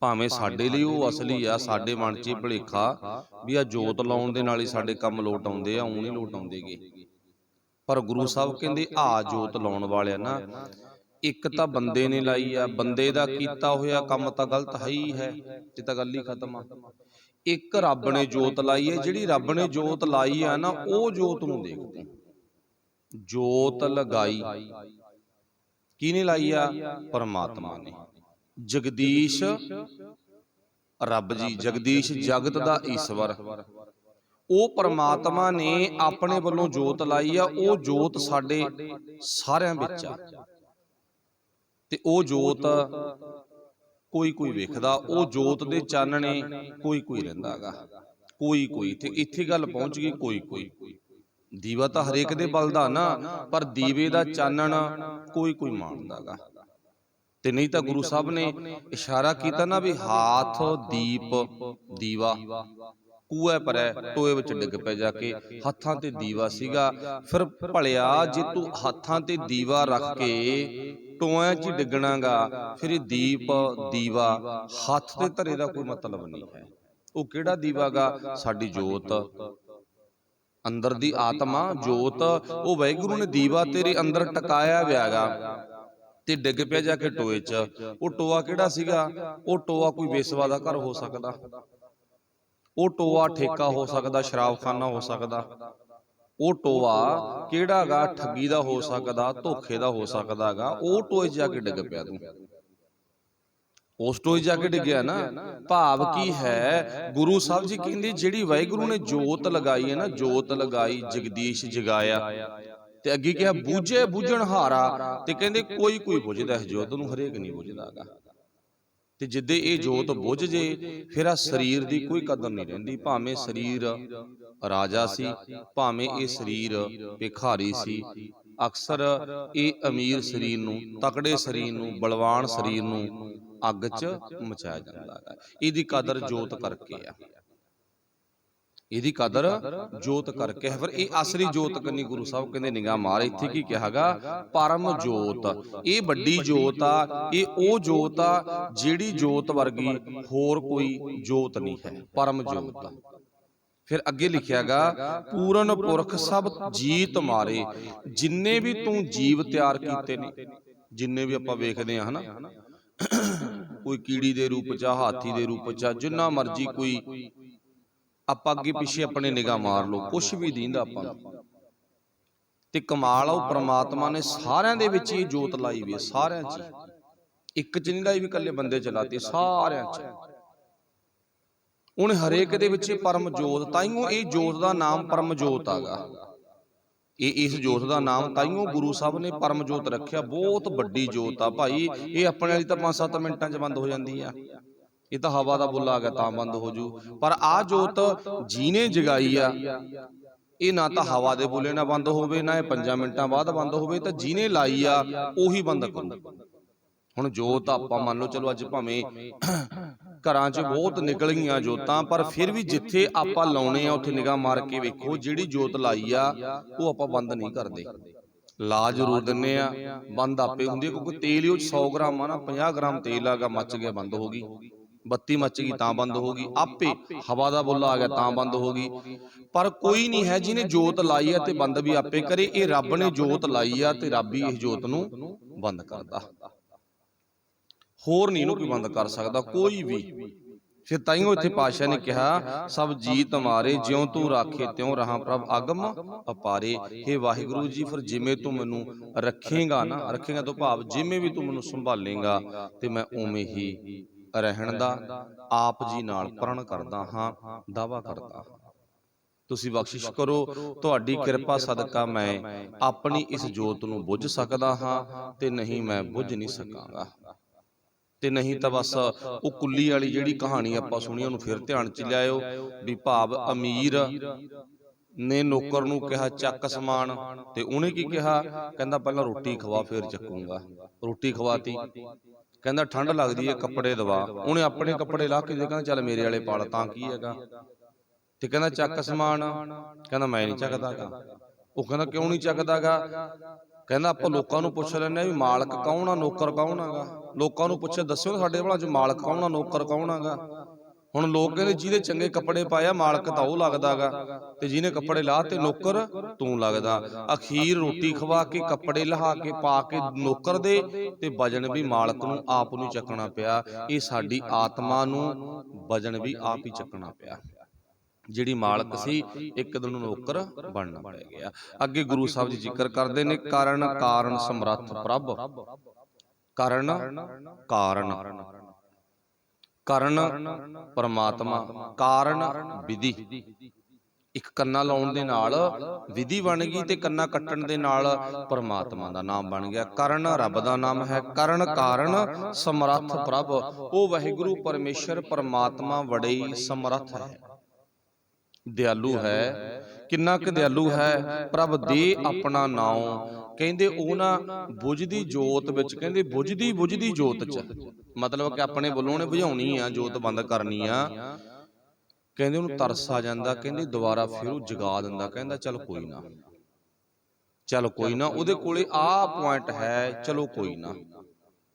ਭਾਵੇਂ ਸਾਡੇ ਲਈ ਉਹ ਅਸਲੀ ਆ, ਸਾਡੇ ਮਨ 'ਚ ਭੁਲੇਖਾ ਵੀ ਆ ਜੋਤ ਲਾਉਣ ਦੇ ਨਾਲ ਹੀ ਸਾਡੇ ਕੰਮ ਲੋਟ ਆਉਂਦੇ ਆ, ਊਂ ਨਹੀਂ ਲੋਟ ਆਉਂਦੇਗੇ। ਪਰ ਗੁਰੂ ਸਾਹਿਬ ਕਹਿੰਦੇ ਆ ਜੋਤ ਲਾਉਣ ਵਾਲਿਆ ਨਾ, ਇੱਕ ਤਾਂ ਬੰਦੇ ਨੇ ਲਾਈ ਆ, ਬੰਦੇ ਦਾ ਕੀਤਾ ਹੋਇਆ ਕੰਮ ਤਾਂ ਗਲਤ ਹੈ ਹੀ ਹੈ, ਇਹ ਤਾਂ ਗੱਲ ਹੀ ਖਤਮ ਆ। ਇੱਕ ਰੱਬ ਨੇ ਜੋਤ ਲਾਈ ਹੈ, ਜਿਹੜੀ ਰੱਬ ਨੇ ਜੋਤ ਲਾਈ ਆ ਨਾ, ਉਹ ਜੋਤ ਨੂੰ ਦੇਖਦੇ। ਜੋਤ ਲਗਾਈ ਕਿਹਨੇ ਲਾਈ ਆ? ਪਰਮਾਤਮਾ ਨੇ। ਜਗਦੀਸ਼ ਰੱਬ ਜੀ, ਜਗਦੀਸ਼ ਜਗਤ ਦਾ ਈਸ਼ਵਰ, ਉਹ ਪਰਮਾਤਮਾ ਨੇ ਆਪਣੇ ਵੱਲੋਂ ਜੋਤ ਲਾਈ ਆ। ਉਹ ਜੋਤ ਸਾਡੇ ਸਾਰਿਆਂ ਵਿੱਚ ਆ, ਤੇ ਉਹ ਜੋਤ ਕੋਈ ਕੋਈ ਵੇਖਦਾ, ਉਹ ਜੋਤ ਦੇ ਚਾਨਣੇ ਕੋਈ ਕੋਈ ਰਹਿੰਦਾ ਗਾ, ਕੋਈ ਕੋਈ। ਤੇ ਇੱਥੇ ਗੱਲ ਪਹੁੰਚ ਗਈ, ਕੋਈ ਕੋਈ। ਦੀਵਾ ਤਾਂ ਹਰੇਕ ਦੇ ਬਲਦਾ ਨਾ, ਪਰ ਦੀਵੇ ਦਾ ਚਾਨਣ ਕੋਈ ਕੋਈ ਮਾਣਦਾ ਗਾ। ਤੇ ਨਹੀਂ ਤਾਂ ਗੁਰੂ ਸਾਹਿਬ ਨੇ ਇਸ਼ਾਰਾ ਕੀਤਾ ਨਾ ਵੀ ਹਾਥ ਦੀਪ ਦੀਵਾ, ਕੂਏ ਪਰੈ ਟੋਏ ਵਿੱਚ ਡਿੱਗ ਪੈ ਜਾ ਕੇ। ਹੱਥਾਂ ਤੇ ਦੀਵਾ ਸੀਗਾ। ਫਿਰ ਭਲਿਆ ਜੇ ਤੂੰ ਹੱਥਾਂ ਤੇ ਦੀਵਾ ਰੱਖ ਕੇ ਟੋਇਆਂ 'ਚ ਡਿੱਗਣਾ ਗਾ, ਫਿਰ ਇਹ ਦੀਪ ਦੀਵਾ ਹੱਥ ਤੇ ਧਰੇ ਦਾ ਕੋਈ ਮਤਲਬ ਨਹੀਂ ਹੈ। ਉਹ ਕਿਹੜਾ ਦੀਵਾ ਗਾ? ਸਾਡੀ ਜੋਤ, ਅੰਦਰ ਦੀ ਆਤਮਾ ਜੋਤ। ਉਹ ਵਾਹਿਗੁਰੂ ਨੇ ਦੀਵਾ ਤੇਰੇ ਅੰਦਰ ਟਿਕਾਇਆ ਵਿਆ ਗਾ, ਤੇ ਡਿੱਗ ਪਿਆ ਜਾ ਕੇ ਟੋਏ 'ਚ। ਉਹ ਟੋਆ ਕਿਹੜਾ ਸੀਗਾ? ਉਹ ਟੋਆ ਕੋਈ ਵੇਸਵਾ ਦਾ ਘਰ ਹੋ ਸਕਦਾ, ਉਹ ਟੋਆ ਠੇਕਾ ਹੋ ਸਕਦਾ, ਸ਼ਰਾਬਖਾਨਾ ਹੋ ਸਕਦਾ। ਉਹ ਟੋਆ ਕਿਹੜਾ ਗਾ? ਠੱਗੀ ਦਾ ਹੋ ਸਕਦਾ, ਧੋਖੇ ਦਾ ਹੋ ਸਕਦਾ ਗਾ। ਉਹ ਟੋਏ 'ਚ ਜਾ ਕੇ ਡਿੱਗ ਪਿਆ ਤੂੰ, ਉਸ ਟੋਏ ਜਾ ਕੇ ਡਿੱਗਿਆ ਨਾ। ਭਾਵ ਕੀ ਹੈ, ਗੁਰੂ ਸਾਹਿਬ ਜੀ ਕਹਿੰਦੇ ਜਿਹੜੀ ਵਾਹਿਗੁਰੂ ਨੇ ਜੋਤ ਲਗਾਈ ਹੈ ਨਾ, ਜੋਤ ਲਗਾਈ, ਜਗਦੀਸ਼ ਜਗਾਇਆ, ਤੇ ਅੱਗੇ ਕਿਹਾ ਬੂਝੇ ਬੁਝਣਹਾਰਾ, ਤੇ ਕਹਿੰਦੇ ਕੋਈ ਕੋਈ ਬੁਝਦਾ ਇਸ ਜੋਤ ਨੂੰ, ਹਰੇਕ ਨਹੀਂ ਬੁਝਦਾ ਗਾ। ਤੇ ਜਿੱਦੇ ਇਹ ਜੋਤ ਬੁਝ ਜੇ, ਫਿਰ ਆ ਸਰੀਰ ਦੀ ਕੋਈ ਕਦਰ ਨਹੀਂ ਰਹਿੰਦੀ। ਭਾਵੇਂ ਸਰੀਰ ਰਾਜਾ ਸੀ, ਭਾਵੇਂ ਇਹ ਸਰੀਰ ਭਿਖਾਰੀ ਸੀ, ਅਕਸਰ ਇਹ ਅਮੀਰ ਸਰੀਰ ਨੂੰ, ਤਕੜੇ ਸਰੀਰ ਨੂੰ, ਬਲਵਾਨ ਸਰੀਰ ਨੂੰ ਅੱਗ 'ਚ ਮਚਾਇਆ ਜਾਂਦਾ ਹੈ। ਇਹਦੀ ਕਦਰ ਜੋਤ ਕਰਕੇ ਆ, ਇਹਦੀ ਕਦਰ ਜੋਤ ਕਰਕੇ ਹੈ। ਫਿਰ ਇਹ ਅਸਲੀ ਜੋਤ ਕੰਨੀ ਗੁਰੂ ਸਾਹਿਬ ਕਹਿੰਦੇ ਨਿਗਾਹ ਮਾਰ। ਇੱਥੇ ਕੀ ਕਿਹਾਗਾ? ਪਰਮ ਜੋਤ। ਇਹ ਵੱਡੀ ਜੋਤ ਆ, ਇਹ ਉਹ ਜੋਤ ਆ ਜਿਹੜੀ ਜੋਤ ਵਰਗੀ ਹੋਰ ਕੋਈ ਜੋਤ ਨਹੀਂ ਹੈ, ਪਰਮ ਜੋਤ। ਫਿਰ ਅੱਗੇ ਲਿਖਿਆਗਾ ਪੂਰਨ ਪੁਰਖ ਸਭ ਜੀਤ ਮਾਰੇ। ਜਿੰਨੇ ਵੀ ਤੂੰ ਜੀਵ ਤਿਆਰ ਕੀਤੇ ਨੇ, ਜਿੰਨੇ ਵੀ ਆਪਾਂ ਵੇਖਦੇ ਹਾਂ ਹਨਾ, ਕੋਈ ਕੀੜੀ ਦੇ ਰੂਪ 'ਚ, ਹਾਥੀ ਦੇ ਰੂਪ 'ਚ, ਜਿੰਨਾ ਮਰਜੀ ਕੋਈ, ਆਪਾਂ ਅੱਗੇ ਪਿੱਛੇ ਆਪਣੇ ਨਿਗਾਹ ਮਾਰ ਲਓ, ਕੁਛ ਵੀ ਦੀਂਦਾ ਆਪਾਂ ਨੂੰ। ਤੇ ਕਮਾਲ ਆ, ਉਹ ਪ੍ਰਮਾਤਮਾ ਨੇ ਸਾਰਿਆਂ ਦੇ ਵਿੱਚ ਇਹ ਜੋਤ ਲਾਈ ਵੀ ਹੈ, ਸਾਰਿਆਂ 'ਚ। ਇੱਕ 'ਚ ਨਹੀਂ ਲਾਈ ਵੀ ਇਕੱਲੇ ਬੰਦੇ 'ਚ ਲਾਤੀ, ਸਾਰਿਆਂ 'ਚ ਉਹਨੇ ਹਰੇਕ ਦੇ ਵਿੱਚ ਪਰਮ ਜੋਤ। ਤਾਈਓ ਇਹ ਜੋਤ ਦਾ ਨਾਮ ਪਰਮ ਜੋਤ ਆਗਾ। ਇਹ ਇਸ ਜੋਤ ਦਾ ਨਾਮ ਤਾਈਓ ਗੁਰੂ ਸਾਹਿਬ ਨੇ ਪਰਮ ਜੋਤ ਰੱਖਿਆ। ਬਹੁਤ ਵੱਡੀ ਜੋਤ ਆ ਭਾਈ। ਇਹ ਆਪਣੇ ਵਾਲੀ ਤਾਂ 5-7 ਮਿੰਟਾਂ 'ਚ ਬੰਦ ਹੋ ਜਾਂਦੀ ਆ, ਇਹ ਤਾਂ ਹਵਾ ਦਾ ਬੁੱਲਾ ਆ ਗਿਆ ਤਾਂ ਬੰਦ ਹੋ ਜੂ। ਪਰ ਆਹ ਜੋਤ ਜਿਹਨੇ ਜਗਾਈ ਆ, ਇਹ ਨਾ ਤਾਂ ਹਵਾ ਦੇ ਬੁੱਲੇ ਨਾਲ ਬੰਦ ਹੋਵੇ, ਨਾ ਇਹ 5 ਮਿੰਟਾਂ ਬਾਅਦ ਬੰਦ ਹੋਵੇ, ਤਾਂ ਜਿਹਨੇ ਲਾਈ ਆ ਉਹੀ ਬੰਦ ਕਰੂ। ਹੁਣ ਜੋਤ ਆਪਾਂ ਮੰਨ ਲਓ, ਚਲੋ ਅੱਜ ਭਾਵੇਂ ਘਰਾਂ 'ਚ ਬਹੁਤ ਨਿਕਲ ਗਈਆਂ ਜੋਤਾਂ, ਪਰ ਫਿਰ ਵੀ ਜਿੱਥੇ ਆਪਾਂ ਲਾਉਣੇ ਆ ਉੱਥੇ ਨਿਗਾਹ ਮਾਰ ਕੇ ਵੇਖੋ, ਜਿਹੜੀ ਜੋਤ ਲਾਈ ਆ ਉਹ ਆਪਾਂ ਬੰਦ ਨਹੀਂ ਕਰਦੇ। ਲਾ ਜ਼ਰੂਰ ਦਿੰਨੇ ਆ, ਬੰਦ ਆਪੇ ਹੁੰਦੀ ਹੈ, ਕਿਉਂਕਿ ਤੇਲ ਹੀ ਉਹ 100 ਗ੍ਰਾਮ ਆ ਨਾ, 50 ਗ੍ਰਾਮ ਤੇਲ ਆਗਾ, ਮੱਚ ਗਿਆ ਬੰਦ ਹੋ ਗਈ। ਬੱਤੀ ਮੱਚ ਗਈ ਤਾਂ ਬੰਦ ਹੋ ਗਈ, ਆਪੇ ਹਵਾ ਦਾ ਬੁੱਲਾ ਆ ਗਿਆ ਤਾਂ ਬੰਦ ਹੋ ਗਈ। ਪਰ ਕੋਈ ਨਹੀਂ ਹੈ ਜਿਹਨੇ ਜੋਤ ਲਾਈ ਆ ਤੇ ਬੰਦ ਵੀ ਆਪੇ ਕਰੇ। ਇਹ ਰੱਬ ਨੇ ਜੋਤ ਲਾਈ ਆ ਤੇ ਰੱਬ ਹੀ ਇਸ ਜੋਤ ਨੂੰ ਬੰਦ ਕਰਦਾ, ਹੋਰ ਨਹੀਂ ਇਹਨੂੰ ਕੋਈ ਬੰਦ ਕਰ ਸਕਦਾ, ਕੋਈ ਵੀ। ਫਿਰ ਤਾਈਓ ਇੱਥੇ ਪਾਤਸ਼ਾਹ ਨੇ ਕਿਹਾ ਸਭ ਜੀਤ ਮਾਰੇ, ਜਿਉਂ ਤੂੰ ਰਾਖੇ ਤਿਉਂ ਰਹਾ ਪ੍ਰਭ ਅਗਮ ਅਪਾਰੇ। ਹੇ ਵਾਹਿਗੁਰੂ ਜੀ, ਫਿਰ ਜਿਵੇਂ ਤੂੰ ਮੈਨੂੰ ਰੱਖੇਗਾ ਨਾ, ਰੱਖੇਗਾ ਤੋਂ ਭਾਵ ਜਿਵੇਂ ਵੀ ਤੂੰ ਮੈਨੂੰ ਸੰਭਾਲੇਗਾ, ਤੇ ਮੈਂ ਉਵੇਂ ਹੀ ਰਹਿਣ ਦਾ ਆਪ ਜੀ ਨਾਲ ਪ੍ਰਣ ਕਰਦਾ ਹਾਂ, ਦਾਵਾ ਕਰਦਾ ਹਾਂ। ਤੁਸੀਂ ਬਖਸ਼ਿਸ਼ ਕਰੋ, ਤੁਹਾਡੀ ਕਿਰਪਾ ਸਦਕਾ ਮੈਂ ਆਪਣੀ ਇਸ ਜੋਤ ਨੂੰ ਬੁੱਝ ਸਕਦਾ ਹਾਂ, ਤੇ ਨਹੀਂ ਮੈਂ ਬੁੱਝ ਨਹੀਂ ਸਕਾਂਗਾ। ਤੇ ਨਹੀਂ ਤਾਂ ਬਸ ਉਹ ਕੁੱਲੀ ਵਾਲੀ ਜਿਹੜੀ ਕਹਾਣੀ ਆਪਾਂ ਸੁਣੀ ਉਹਨੂੰ ਫਿਰ ਧਿਆਨ 'ਚ ਲਿਆਇਓ ਵੀ ਭਾਵ ਅਮੀਰ ਨੇ ਨੌਕਰ ਨੂੰ ਕਿਹਾ ਚੱਕ ਸਮਾਨ, ਤੇ ਉਹਨੇ ਕੀ ਕਿਹਾ? ਕਹਿੰਦਾ ਪਹਿਲਾਂ ਰੋਟੀ ਖਵਾ ਫਿਰ ਚੱਕੂਗਾ। ਰੋਟੀ ਖਵਾਤੀ, ਕਹਿੰਦਾ ਠੰਡ ਲੱਗਦੀ ਹੈ ਕੱਪੜੇ ਦਵਾ। ਉਹਨੇ ਆਪਣੇ ਕੱਪੜੇ ਲਾ ਕੇ ਦੇ, ਕਹਿੰਦਾ ਚੱਲ ਮੇਰੇ ਵਾਲੇ ਪਾਲ, ਤਾਂ ਕੀ ਹੈਗਾ। ਤੇ ਕਹਿੰਦਾ ਚੱਕ ਸਮਾਨ, ਕਹਿੰਦਾ ਮੈਂ ਨਹੀਂ ਚੱਕਦਾਗਾ। ਉਹ ਕਹਿੰਦਾ ਕਿਉਂ ਨਹੀਂ ਚੱਕਦਾਗਾ? ਕਹਿੰਦਾ ਆਪਾਂ ਲੋਕਾਂ ਨੂੰ ਪੁੱਛ ਲੈਂਦੇ ਵੀ ਮਾਲਕ ਕੌਣ ਆ, ਨੌਕਰ ਕੌਣ ਹੈਗਾ। ਲੋਕਾਂ ਨੂੰ ਪੁੱਛੇ, ਦੱਸਿਓ ਸਾਡੇ ਭਲਾ 'ਚ ਮਾਲਕ ਕੌਣ ਆ, ਨੌਕਰ ਕੌਣ ਹੈਗਾ। ਹੁਣ ਲੋਕ ਕਹਿੰਦੇ ਜਿਹਦੇ ਚੰਗੇ ਕੱਪੜੇ ਪਾਏ ਆ ਮਾਲਕ ਤਾਂ ਉਹ ਲੱਗਦਾਗਾ, ਤੇ ਜਿਹਨੇ ਕੱਪੜੇ ਲਾਹ ਤੇ ਨੌਕਰ ਤੂੰ ਲੱਗਦਾ। ਅਖੀਰ ਰੋਟੀ ਖਵਾ ਕੇ, ਕੱਪੜੇ ਲਹਾ ਕੇ, ਪਾ ਕੇ ਨੌਕਰ ਦੇ, ਤੇ ਵਜਨ ਵੀ ਮਾਲਕ ਨੂੰ ਆਪ ਨੂੰ ਚੱਕਣਾ ਪਿਆ। ਇਹ ਸਾਡੀ ਆਤਮਾ ਨੂੰ ਵਜਨ ਵੀ ਆਪ ਹੀ ਚੱਕਣਾ ਪਿਆ। ਜਿਹੜੀ ਮਾਲਕ ਸੀ ਇੱਕ ਦਿਨ ਨੌਕਰ ਬਣਨਾ ਪੈ ਗਿਆ। ਅੱਗੇ ਗੁਰੂ ਸਾਹਿਬ ਜੀ ਜ਼ਿਕਰ ਕਰਦੇ ਨੇ ਕਾਰਨ ਕਾਰਨ ਸਮਰੱਥ ਪ੍ਰਭ। ਕਾਰਨ ਕਾਰਨ ਕਾਰਨ ਪਰਮਾਤਮਾ, ਕਾਰਨ ਵਿਧੀ। ਇੱਕ ਕੰਨਾ ਲਾਉਣ ਦੇ ਨਾਲ ਵਿਧੀ ਬਣ ਗਈ, ਤੇ ਕੰਨਾ ਕੱਟਣ ਦੇ ਨਾਲ ਪਰਮਾਤਮਾ ਦਾ ਨਾਮ ਬਣ ਗਿਆ। ਕਰਨ ਰੱਬ ਦਾ ਨਾਮ ਹੈ, ਕਰਨ ਕਾਰਨ ਸਮਰੱਥ ਪ੍ਰਭ। ਉਹ ਵਾਹਿਗੁਰੂ ਪਰਮੇਸ਼ਰ ਪਰਮਾਤਮਾ ਬੜੇ ਹੀ ਸਮਰੱਥ ਹੈ, ਦਿਆਲੂ ਹੈ। ਕਿੰਨਾ ਕੁ ਦਿਆਲੂ ਹੈ? ਪ੍ਰਭ ਦੇ ਆਪਣਾ ਨਾਉ। ਕਹਿੰਦੇ ਉਹ ਨਾ ਬੁਝਦੀ ਜੋਤ ਵਿੱਚ, ਕਹਿੰਦੇ ਬੁਝਦੀ ਬੁਝਦੀ ਜੋਤ 'ਚ, ਮਤਲਬ ਕਿ ਆਪਣੇ ਵੱਲੋਂ ਉਹਨੇ ਬੁਝਾਉਣੀ ਆ, ਜੋਤ ਬੰਦ ਕਰਨੀ ਆ। ਕਹਿੰਦੇ ਉਹਨੂੰ ਤਰਸ ਆ ਜਾਂਦਾ, ਕਹਿੰਦੇ ਦੁਬਾਰਾ ਫਿਰ ਉਹ ਜਗਾ ਦਿੰਦਾ। ਕਹਿੰਦਾ ਚੱਲ ਕੋਈ ਨਾ, ਚੱਲ ਕੋਈ ਨਾ, ਉਹਦੇ ਕੋਲੇ ਆਹ ਪੁਆਇੰਟ ਹੈ, ਚਲੋ ਕੋਈ ਨਾ।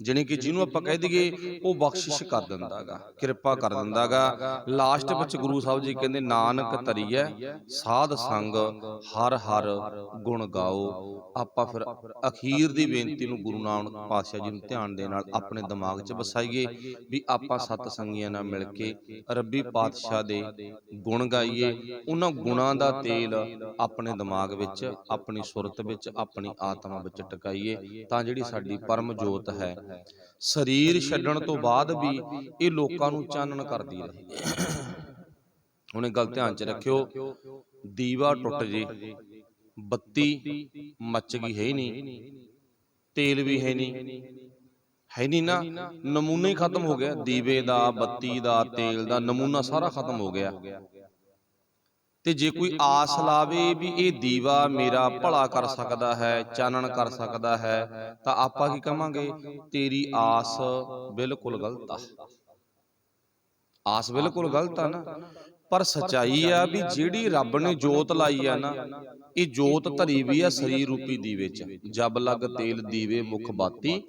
ਜਾਣੀ ਕਿ ਜਿਹਨੂੰ ਆਪਾਂ ਕਹਿ ਦਈਏ ਉਹ ਬਖਸ਼ਿਸ਼ ਕਰ ਦਿੰਦਾ ਗਾ, ਕਿਰਪਾ ਕਰ ਦਿੰਦਾ ਗਾ। ਲਾਸਟ ਵਿੱਚ ਗੁਰੂ ਸਾਹਿਬ ਜੀ ਕਹਿੰਦੇ ਨਾਨਕ ਧਰੀਐ ਸਾਧ ਸੰਗ ਹਰ ਹਰ ਗੁਣ ਗਾਓ। ਆਪਾਂ ਫਿਰ ਅਖੀਰ ਦੀ ਬੇਨਤੀ ਨੂੰ ਗੁਰੂ ਨਾਨਕ ਪਾਤਸ਼ਾਹ ਜੀ ਨੂੰ ਧਿਆਨ ਦੇ ਨਾਲ ਆਪਣੇ ਦਿਮਾਗ 'ਚ ਵਸਾਈਏ ਵੀ ਆਪਾਂ ਸਤ ਸੰਗੀਆਂ ਨਾਲ ਮਿਲ ਕੇ ਰੱਬੀ ਪਾਤਸ਼ਾਹ ਦੇ ਗੁਣ ਗਾਈਏ, ਉਹਨਾਂ ਗੁਣਾਂ ਦਾ ਤੇਲ ਆਪਣੇ ਦਿਮਾਗ ਵਿੱਚ, ਆਪਣੀ ਸੁਰਤ ਵਿੱਚ, ਆਪਣੀ ਆਤਮਾ ਵਿੱਚ ਟਿਕਾਈਏ, ਤਾਂ ਜਿਹੜੀ ਸਾਡੀ ਪਰਮ ਜੋਤ ਹੈ ਸਰੀਰ ਛੱਡਣ ਤੋਂ ਬਾਅਦ ਵੀ ਇਹ ਲੋਕਾਂ ਨੂੰ ਚਾਨਣ ਕਰਦੀ ਰਹੇ। ਹੁਣ ਇਹ ਗੱਲ ਧਿਆਨ 'ਚ ਰੱਖਿਓ, ਦੀਵਾ ਟੁੱਟ ਜੇ, ਬੱਤੀ ਮੱਚ ਗਈ, ਹੈ ਹੀ ਨਹੀਂ, ਤੇਲ ਵੀ ਹੈ ਨਹੀਂ ਨਾ, ਨਮੂਨਾ ਹੀ ਖਤਮ ਹੋ ਗਿਆ। ਦੀਵੇ ਦਾ, ਬੱਤੀ ਦਾ, ਤੇਲ ਦਾ ਨਮੂਨਾ ਸਾਰਾ ਖਤਮ ਹੋ ਗਿਆ। ਤੇ ਜੇ ਕੋਈ ਆਸ ਲਾਵੇ ਵੀ ਇਹ ਦੀਵਾ ਮੇਰਾ ਭਲਾ ਕਰ ਸਕਦਾ ਹੈ, ਚਾਨਣ ਕਰ ਸਕਦਾ ਹੈ, ਤਾਂ ਆਪਾਂ ਕੀ ਕਹਾਂਗੇ? ਤੇਰੀ ਆਸ ਬਿਲਕੁਲ ਗਲਤ ਆ। ਆਸ ਬਿਲਕੁਲ ਗਲਤ ਆ ਨਾ, ਪਰ ਸਚਾਈ ਆ ਵੀ ਜਿਹੜੀ ਰੱਬ ਨੇ ਜੋਤ ਲਾਈ ਆ ਨਾ, ਇਹ ਜੋਤ ਧਰੀ ਵੀ ਆ ਸਰੀਰ ਰੂਪੀ ਦੀਵੇ 'ਚ। ਜਬ ਲਗ ਤੇਲ ਦੀਵੇ ਮੁਖ ਬਾਤੀ,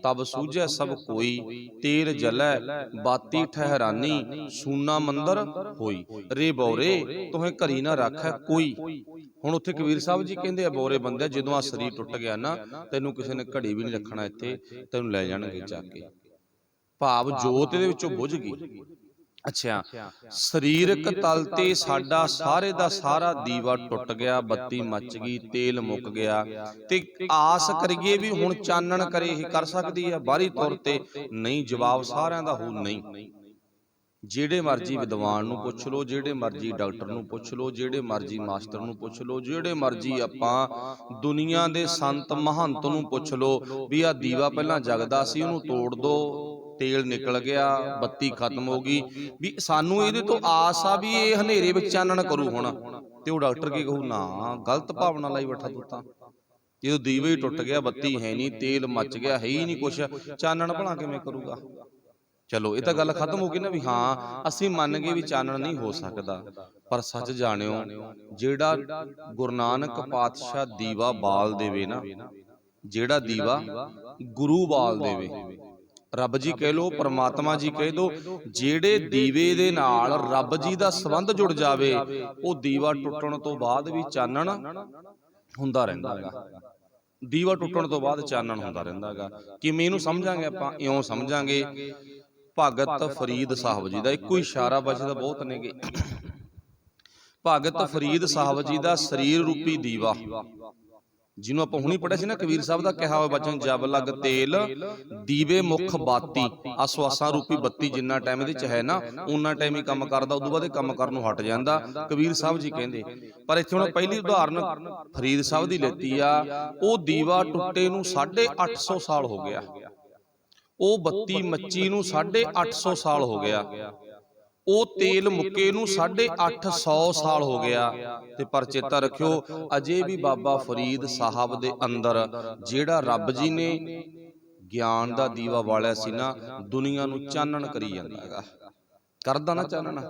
ਤਬ ਸੂਝੈ ਸਭ ਕੋਈ, ਤੇਲ ਜਲੈ ਬਾਤੀ ਠਹਿਰਾਨੀ, ਸੂਨਾ ਮੰਦਰ ਹੋਈ, ਰੇ ਬੌਰੇ ਤੁਹੇ ਘਰੀ ਨਾ ਰੱਖੈ ਕੋਈ। ਹੁਣ ਉੱਥੇ ਕਬੀਰ ਸਾਹਿਬ ਜੀ ਕਹਿੰਦੇ ਆ, ਬੌਰੇ ਬੰਦੇ, ਜਦੋਂ ਆ ਸਰੀਰ ਟੁੱਟ ਗਿਆ ਨਾ, ਤੈਨੂੰ ਕਿਸੇ ਨੇ ਘੜੀ ਵੀ ਨਹੀਂ ਰੱਖਣਾ ਇੱਥੇ, ਤੈਨੂੰ ਲੈ ਜਾਣਗੇ ਚੱਕ ਕੇ। ਭਾਵ ਜੋਤ ਇਹਦੇ ਵਿੱਚੋਂ ਬੁਝ ਗਈ। ਅੱਛਾ, ਸਰੀਰਕ ਤਲ ਤੇ ਸਾਡਾ ਸਾਰੇ ਦਾ ਸਾਰਾ ਦੀਵਾ ਟੁੱਟ ਗਿਆ, ਬੱਤੀ ਮੱਚ ਗਈ, ਤੇਲ ਮੁੱਕ ਗਿਆ, ਤੇ ਆਸ ਕਰੀਏ ਵੀ ਹੁਣ ਚਾਨਣ ਕਰੇ, ਇਹ ਕਰ ਸਕਦੀ ਆ ਬਾਹਰੀ ਤੌਰ ਤੇ? ਨਹੀਂ। ਜਵਾਬ ਸਾਰਿਆਂ ਦਾ ਹੋ ਨਹੀਂ। ਜਿਹੜੇ ਮਰਜੀ ਵਿਦਵਾਨ ਨੂੰ ਪੁੱਛ ਲਓ, ਜਿਹੜੇ ਮਰਜੀ ਡਾਕਟਰ ਨੂੰ ਪੁੱਛ ਲਓ, ਜਿਹੜੇ ਮਰਜੀ ਮਾਸਟਰ ਨੂੰ ਪੁੱਛ ਲਓ, ਜਿਹੜੇ ਮਰਜੀ ਆਪਾਂ ਦੁਨੀਆ ਦੇ ਸੰਤ ਮਹੰਤ ਨੂੰ ਪੁੱਛ ਲਓ ਵੀ ਆ ਦੀਵਾ ਪਹਿਲਾਂ ਜਗਦਾ ਸੀ, ਉਹਨੂੰ ਤੋੜ ਦੋ, ਤੇਲ ਨਿਕਲ ਗਿਆ, ਬੱਤੀ ਖਤਮ ਹੋ ਗਈ, ਵੀ ਸਾਨੂੰ ਇਹਦੇ ਤੋਂ ਆਸ ਆ ਵੀ ਇਹ ਹਨੇਰੇ ਵਿੱਚ ਚਾਨਣ ਕਰੂ ਹੁਣ। ਤੇ ਉਹ ਡਾਕਟਰ ਕੀ ਕਹੂ? ਨਾ, ਗਲਤ ਭਾਵਨਾ ਲਾਈ ਬੈਠਾ ਤੂੰ ਤਾਂ। ਜਦੋਂ ਦੀਵੇ ਹੀ ਟੁੱਟ ਗਿਆ, ਬੱਤੀ ਹੈ ਨਹੀਂ, ਤੇਲ ਮੱਚ ਗਿਆ, ਹੈ ਹੀ ਨਹੀਂ ਕੁਛ, ਚਾਨਣ ਭਲਾ ਕਿਵੇਂ ਕਰੂਗਾ? ਚਲੋ ਇਹ ਤਾਂ ਗੱਲ ਖਤਮ ਹੋ ਗਈ ਨਾ, ਵੀ ਹਾਂ ਅਸੀਂ ਮੰਨ ਗਏ ਵੀ ਚਾਨਣ ਨਹੀਂ ਹੋ ਸਕਦਾ। ਪਰ ਸੱਚ ਜਾਣਿਓ, ਜਿਹੜਾ ਗੁਰੂ ਨਾਨਕ ਪਾਤਸ਼ਾਹ ਦੀਵਾ ਬਾਲ ਦੇਵੇ ਨਾ, ਜਿਹੜਾ ਦੀਵਾ ਗੁਰੂ ਬਾਲ ਦੇਵੇ, ਰੱਬ ਜੀ ਕਹਿ ਲੋ, ਪਰਮਾਤਮਾ ਜੀ ਕਹਿ ਦੋ, ਜਿਹੜੇ ਦੀਵੇ ਦੇ ਨਾਲ ਰੱਬ ਜੀ ਦਾ ਸੰਬੰਧ ਜੁੜ ਜਾਵੇ, ਉਹ ਦੀਵਾ ਟੁੱਟਣ ਤੋਂ ਬਾਅਦ ਵੀ ਚਾਨਣ ਹੁੰਦਾ ਰਹਿੰਦਾ ਗਾ। ਦੀਵਾ ਟੁੱਟਣ ਤੋਂ ਬਾਅਦ ਚਾਨਣ ਹੁੰਦਾ ਰਹਿੰਦਾ ਗਾ। ਕਿਵੇਂ ਇਹਨੂੰ ਸਮਝਾਂਗੇ ਆਪਾਂ? ਇਉਂ ਸਮਝਾਂਗੇ, ਭਗਤ ਫਰੀਦ ਸਾਹਿਬ ਜੀ ਦਾ ਇੱਕੋ ਇਸ਼ਾਰਾ ਬਚਦਾ ਬਹੁਤ ਨੇਗੇ। ਭਗਤ ਫਰੀਦ ਸਾਹਿਬ ਜੀ ਦਾ ਸਰੀਰ ਰੂਪੀ ਦੀਵਾ, ਜਿਹਨੂੰ ਆਪਾਂ ਹੁਣੀ ਪੜ੍ਹਿਆ ਸੀ ਨਾ, ਕਬੀਰ ਸਾਹਿਬ ਦਾ ਕਿਹਾ ਹੋਇਆ ਬਚਨ, ਜਬ ਲਗ ਤੇਲ ਦੀਵੇ ਮੁਖ ਬਾਤੀ। ਆਸਵਾਸਾਂ ਰੂਪੀ ਬੱਤੀ ਜਿੰਨਾ ਟਾਈਮ ਇਹਦੇ ਚ ਹੈ ਨਾ, ਉਨਾ ਟਾਈਮ ਹੀ ਕੰਮ ਕਰਦਾ, ਉਦੋਂ ਬਾਅਦ ਇਹ ਕੰਮ ਕਰਨ ਨੂੰ ਹਟ ਜਾਂਦਾ, ਕਬੀਰ ਸਾਹਿਬ ਜੀ ਕਹਿੰਦੇ। ਪਰ ਇੱਥੇ ਹੁਣ ਪਹਿਲੀ ਉਦਾਹਰਨ ਫਰੀਦ ਸਾਹਿਬ ਦੀ ਲੈਤੀ ਆ। ਉਹ ਦੀਵਾ ਟੁੱਟੇ ਨੂੰ 850 ਸਾਲ ਹੋ ਗਿਆ, ਉਹ ਬੱਤੀ ਮੱਚੀ ਨੂੰ 850 ਸਾਲ ਹੋ ਗਿਆ, ਉਹ ਤੇਲ ਮੁੱਕੇ ਨੂੰ 850 ਸਾਲ ਹੋ ਗਿਆ। ਤੇ ਪਰ ਚੇਤਾ ਰੱਖਿਓ, ਅਜੇ ਵੀ ਬਾਬਾ ਫਰੀਦ ਸਾਹਿਬ ਦੇ ਅੰਦਰ ਜਿਹੜਾ ਰੱਬ ਜੀ ਨੇ ਗਿਆਨ ਦਾ ਦੀਵਾ ਬਾਲਿਆ ਸੀ ਨਾ, ਦੁਨੀਆ ਨੂੰ ਚਾਨਣ ਕਰੀ ਜਾਂਦਾ ਹੈਗਾ, ਕਰਦਾ ਨਾ ਚਾਨਣ।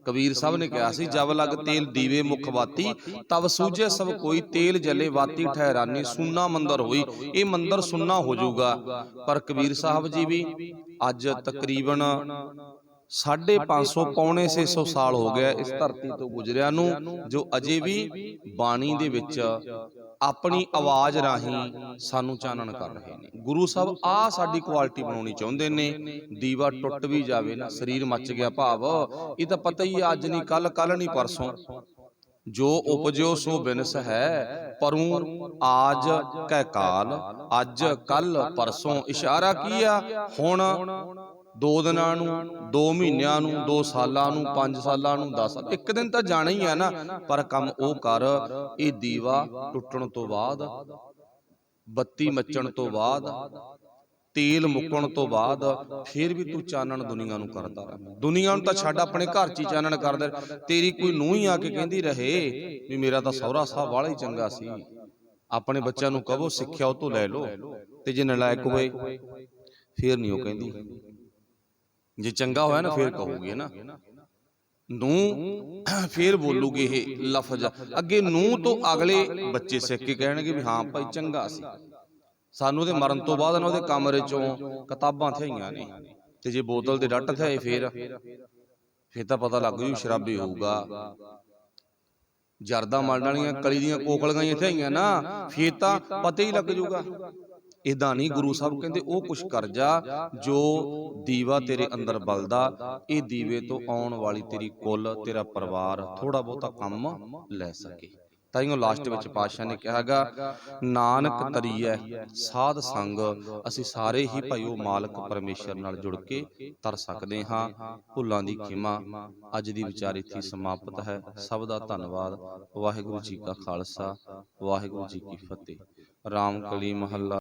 ਕਬੀਰ ਸਾਹਿਬ ਨੇ ਕਿਹਾ ਸੀ, ਜਬ ਲਗ ਤੇਲ ਦੀਵੇ ਮੁਖ ਬਾਤੀ, ਤਬ ਸੂਝੇ ਸਭ ਕੋਈ, ਤੇਲ ਜਲੇ ਬਾਤੀ ਠਹਿਰਾਨੀ, ਸੁੰਨਾ ਮੰਦਰ ਹੋਈ। ਇਹ ਮੰਦਰ ਸੁੰਨਾ ਹੋ ਜਾਊਗਾ। ਪਰ ਕਬੀਰ ਸਾਹਿਬ ਜੀ ਵੀ ਅੱਜ ਤਕਰੀਬਨ 550 ਪੌਣੇ 600 ਸਾਲ ਹੋ ਗਿਆ ਇਸ ਧਰਤੀ ਤੋਂ ਗੁਜ਼ਰਿਆ ਨੂੰ, ਜੋ ਅਜੇ ਵੀ ਬਾਣੀ ਦੇ ਵਿੱਚ ਆਪਣੀ ਆਵਾਜ਼ ਰਾਹੀਂ ਸਾਨੂੰ ਚਾਨਣ ਕਰ ਰਹੇ ਨੇ। ਗੁਰੂ ਸਾਹਿਬ ਆ ਸਾਡੀ ਕੁਆਲਿਟੀ ਬਣਾਉਣੀ ਚਾਹੁੰਦੇ ਨੇ। ਦੀਵਾ ਟੁੱਟ ਵੀ ਜਾਵੇ ਨਾ, ਸਰੀਰ ਮੱਚ ਗਿਆ, ਭਾਵ ਇਹ ਤਾਂ ਪਤਾ ਹੀ ਅੱਜ ਨਹੀਂ ਕੱਲ, ਕੱਲ ਨਹੀਂ ਪਰਸੋਂ, ਜੋ ਉਪਜਿਓ ਸੋ ਬਿਨਸ ਹੈ, ਪਰੂ ਆਜ ਕੈ ਕਾਲ, ਅੱਜ ਕੱਲ ਪਰਸੋਂ। ਇਸ਼ਾਰਾ ਕੀ ਆ? ਹੁਣ 2 ਦਿਨਾਂ ਨੂੰ, 2 ਮਹੀਨਿਆਂ ਨੂੰ, 2 ਸਾਲਾਂ ਨੂੰ, 5 ਸਾਲਾਂ ਨੂੰ, 10 ਸਾਲ, ਇੱਕ ਦਿਨ ਤਾਂ ਜਾਣਾ ਹੀ ਆ ਨਾ। ਪਰ ਕੰਮ ਉਹ ਕਰ, ਇਹ ਦੀਵਾ ਟੁੱਟਣ ਤੋਂ ਬਾਅਦ, ਬੱਤੀ ਮੱਚਣ ਤੋਂ ਬਾਅਦ, ਤੇਲ ਮੁੱਕਣ ਤੋਂ ਬਾਅਦ ਫਿਰ ਵੀ ਤੂੰ ਚਾਨਣ ਦੁਨੀਆ ਨੂੰ ਕਰਦਾ ਰਹਿ। ਦੁਨੀਆ ਨੂੰ ਤਾਂ ਛੱਡ, ਆਪਣੇ ਘਰ 'ਚ ਹੀ ਚਾਨਣ ਕਰਦੇ। ਤੇਰੀ ਕੋਈ ਨੂੰਹ ਹੀ ਆ ਕੇ ਕਹਿੰਦੀ ਰਹੇ ਵੀ ਮੇਰਾ ਤਾਂ ਸਹੁਰਾ ਸਾਹਿਬ ਵਾਲਾ ਹੀ ਚੰਗਾ ਸੀ। ਆਪਣੇ ਬੱਚਿਆਂ ਨੂੰ ਕਹੋ ਸਿੱਖਿਆ ਉਹ ਤੋਂ ਲੈ ਲਓ, ਤੇ ਜੇ ਨਲਾਇਕ ਹੋਏ ਫੇਰ ਨਹੀਂ ਉਹ ਕਹਿੰਦੀ। ਜੇ ਚੰਗਾ ਹੋਇਆ ਨਾ ਫੇਰ ਕਹੂਗੀ ਨਾ, ਨੂੰ ਫੇਰ ਬੋਲੂਗੀ ਇਹ ਲਫ਼ਜ਼। ਅੱਗੇ ਨੂੰ ਤੋਂ ਅਗਲੇ ਬੱਚੇ ਸਿੱਖ ਕੇ ਕਹਿਣਗੇ ਵੀ ਹਾਂ ਭਾਈ ਚੰਗਾ ਸੀ। ਸਾਨੂੰ ਉਹਦੇ ਮਰਨ ਤੋਂ ਬਾਅਦ ਨਾ ਉਹਦੇ ਕਮਰੇ ਚੋਂ ਕਿਤਾਬਾਂ ਥਈਆਂ ਨੇ, ਤੇ ਜੇ ਬੋਤਲ ਦੇ ਰੱਟ ਥਿਆਏ ਫੇਰ ਤਾਂ ਪਤਾ ਲੱਗ ਜੂ ਸ਼ਰਾਬੀ ਹੋਊਗਾ। ਜਰਦਾ ਮਲਣ ਵਾਲੀਆਂ ਕਲੀ ਦੀਆਂ ਕੋਕਲੀਆਂ ਹੀ ਥਈਆਂ ਨਾ, ਫੇਰ ਤਾਂ ਪਤਾ ਹੀ ਲੱਗ ਜੂਗਾ। ਇਦਾਂ ਨਹੀਂ, ਗੁਰੂ ਸਾਹਿਬ ਕਹਿੰਦੇ ਉਹ ਕੁਛ ਕਰ ਜਾ ਜੋ ਦੀਵਾ ਤੇਰੇ ਅੰਦਰ ਬਲਦਾ, ਇਹ ਦੀਵੇ ਤੋਂ ਆਉਣ ਵਾਲੀ ਤੇਰੀ ਕੁੱਲ, ਤੇਰਾ ਪਰਿਵਾਰ ਥੋੜਾ ਬਹੁਤਾ ਕੰਮ ਲੈ ਸਕੇ। ਤਾਈਓ ਲਾਸਟ ਵਿੱਚ ਪਾਤਸ਼ਾਹ ਨੇ ਕਿਹਾਗਾ, ਨਾਨਕ ਤਰੀਐ ਸਾਧ ਸੰਗ। ਅਸੀਂ ਸਾਰੇ ਹੀ ਭਾਈ ਉਹ ਮਾਲਕ ਪਰਮੇਸ਼ਰ ਨਾਲ ਜੁੜ ਕੇ ਤਰ ਸਕਦੇ ਹਾਂ। ਭੁੱਲਾਂ ਦੀ ਖਿਮਾ। ਅੱਜ ਦੀ ਵਿਚਾਰ ਇੱਥੇ ਸਮਾਪਤ ਹੈ। ਸਭ ਦਾ ਧੰਨਵਾਦ। ਵਾਹਿਗੁਰੂ ਜੀ ਕਾ ਖਾਲਸਾ, ਵਾਹਿਗੁਰੂ ਜੀ ਕੀ ਫਤਿਹ। ਰਾਮ ਕਲੀ ਮਹੱਲਾ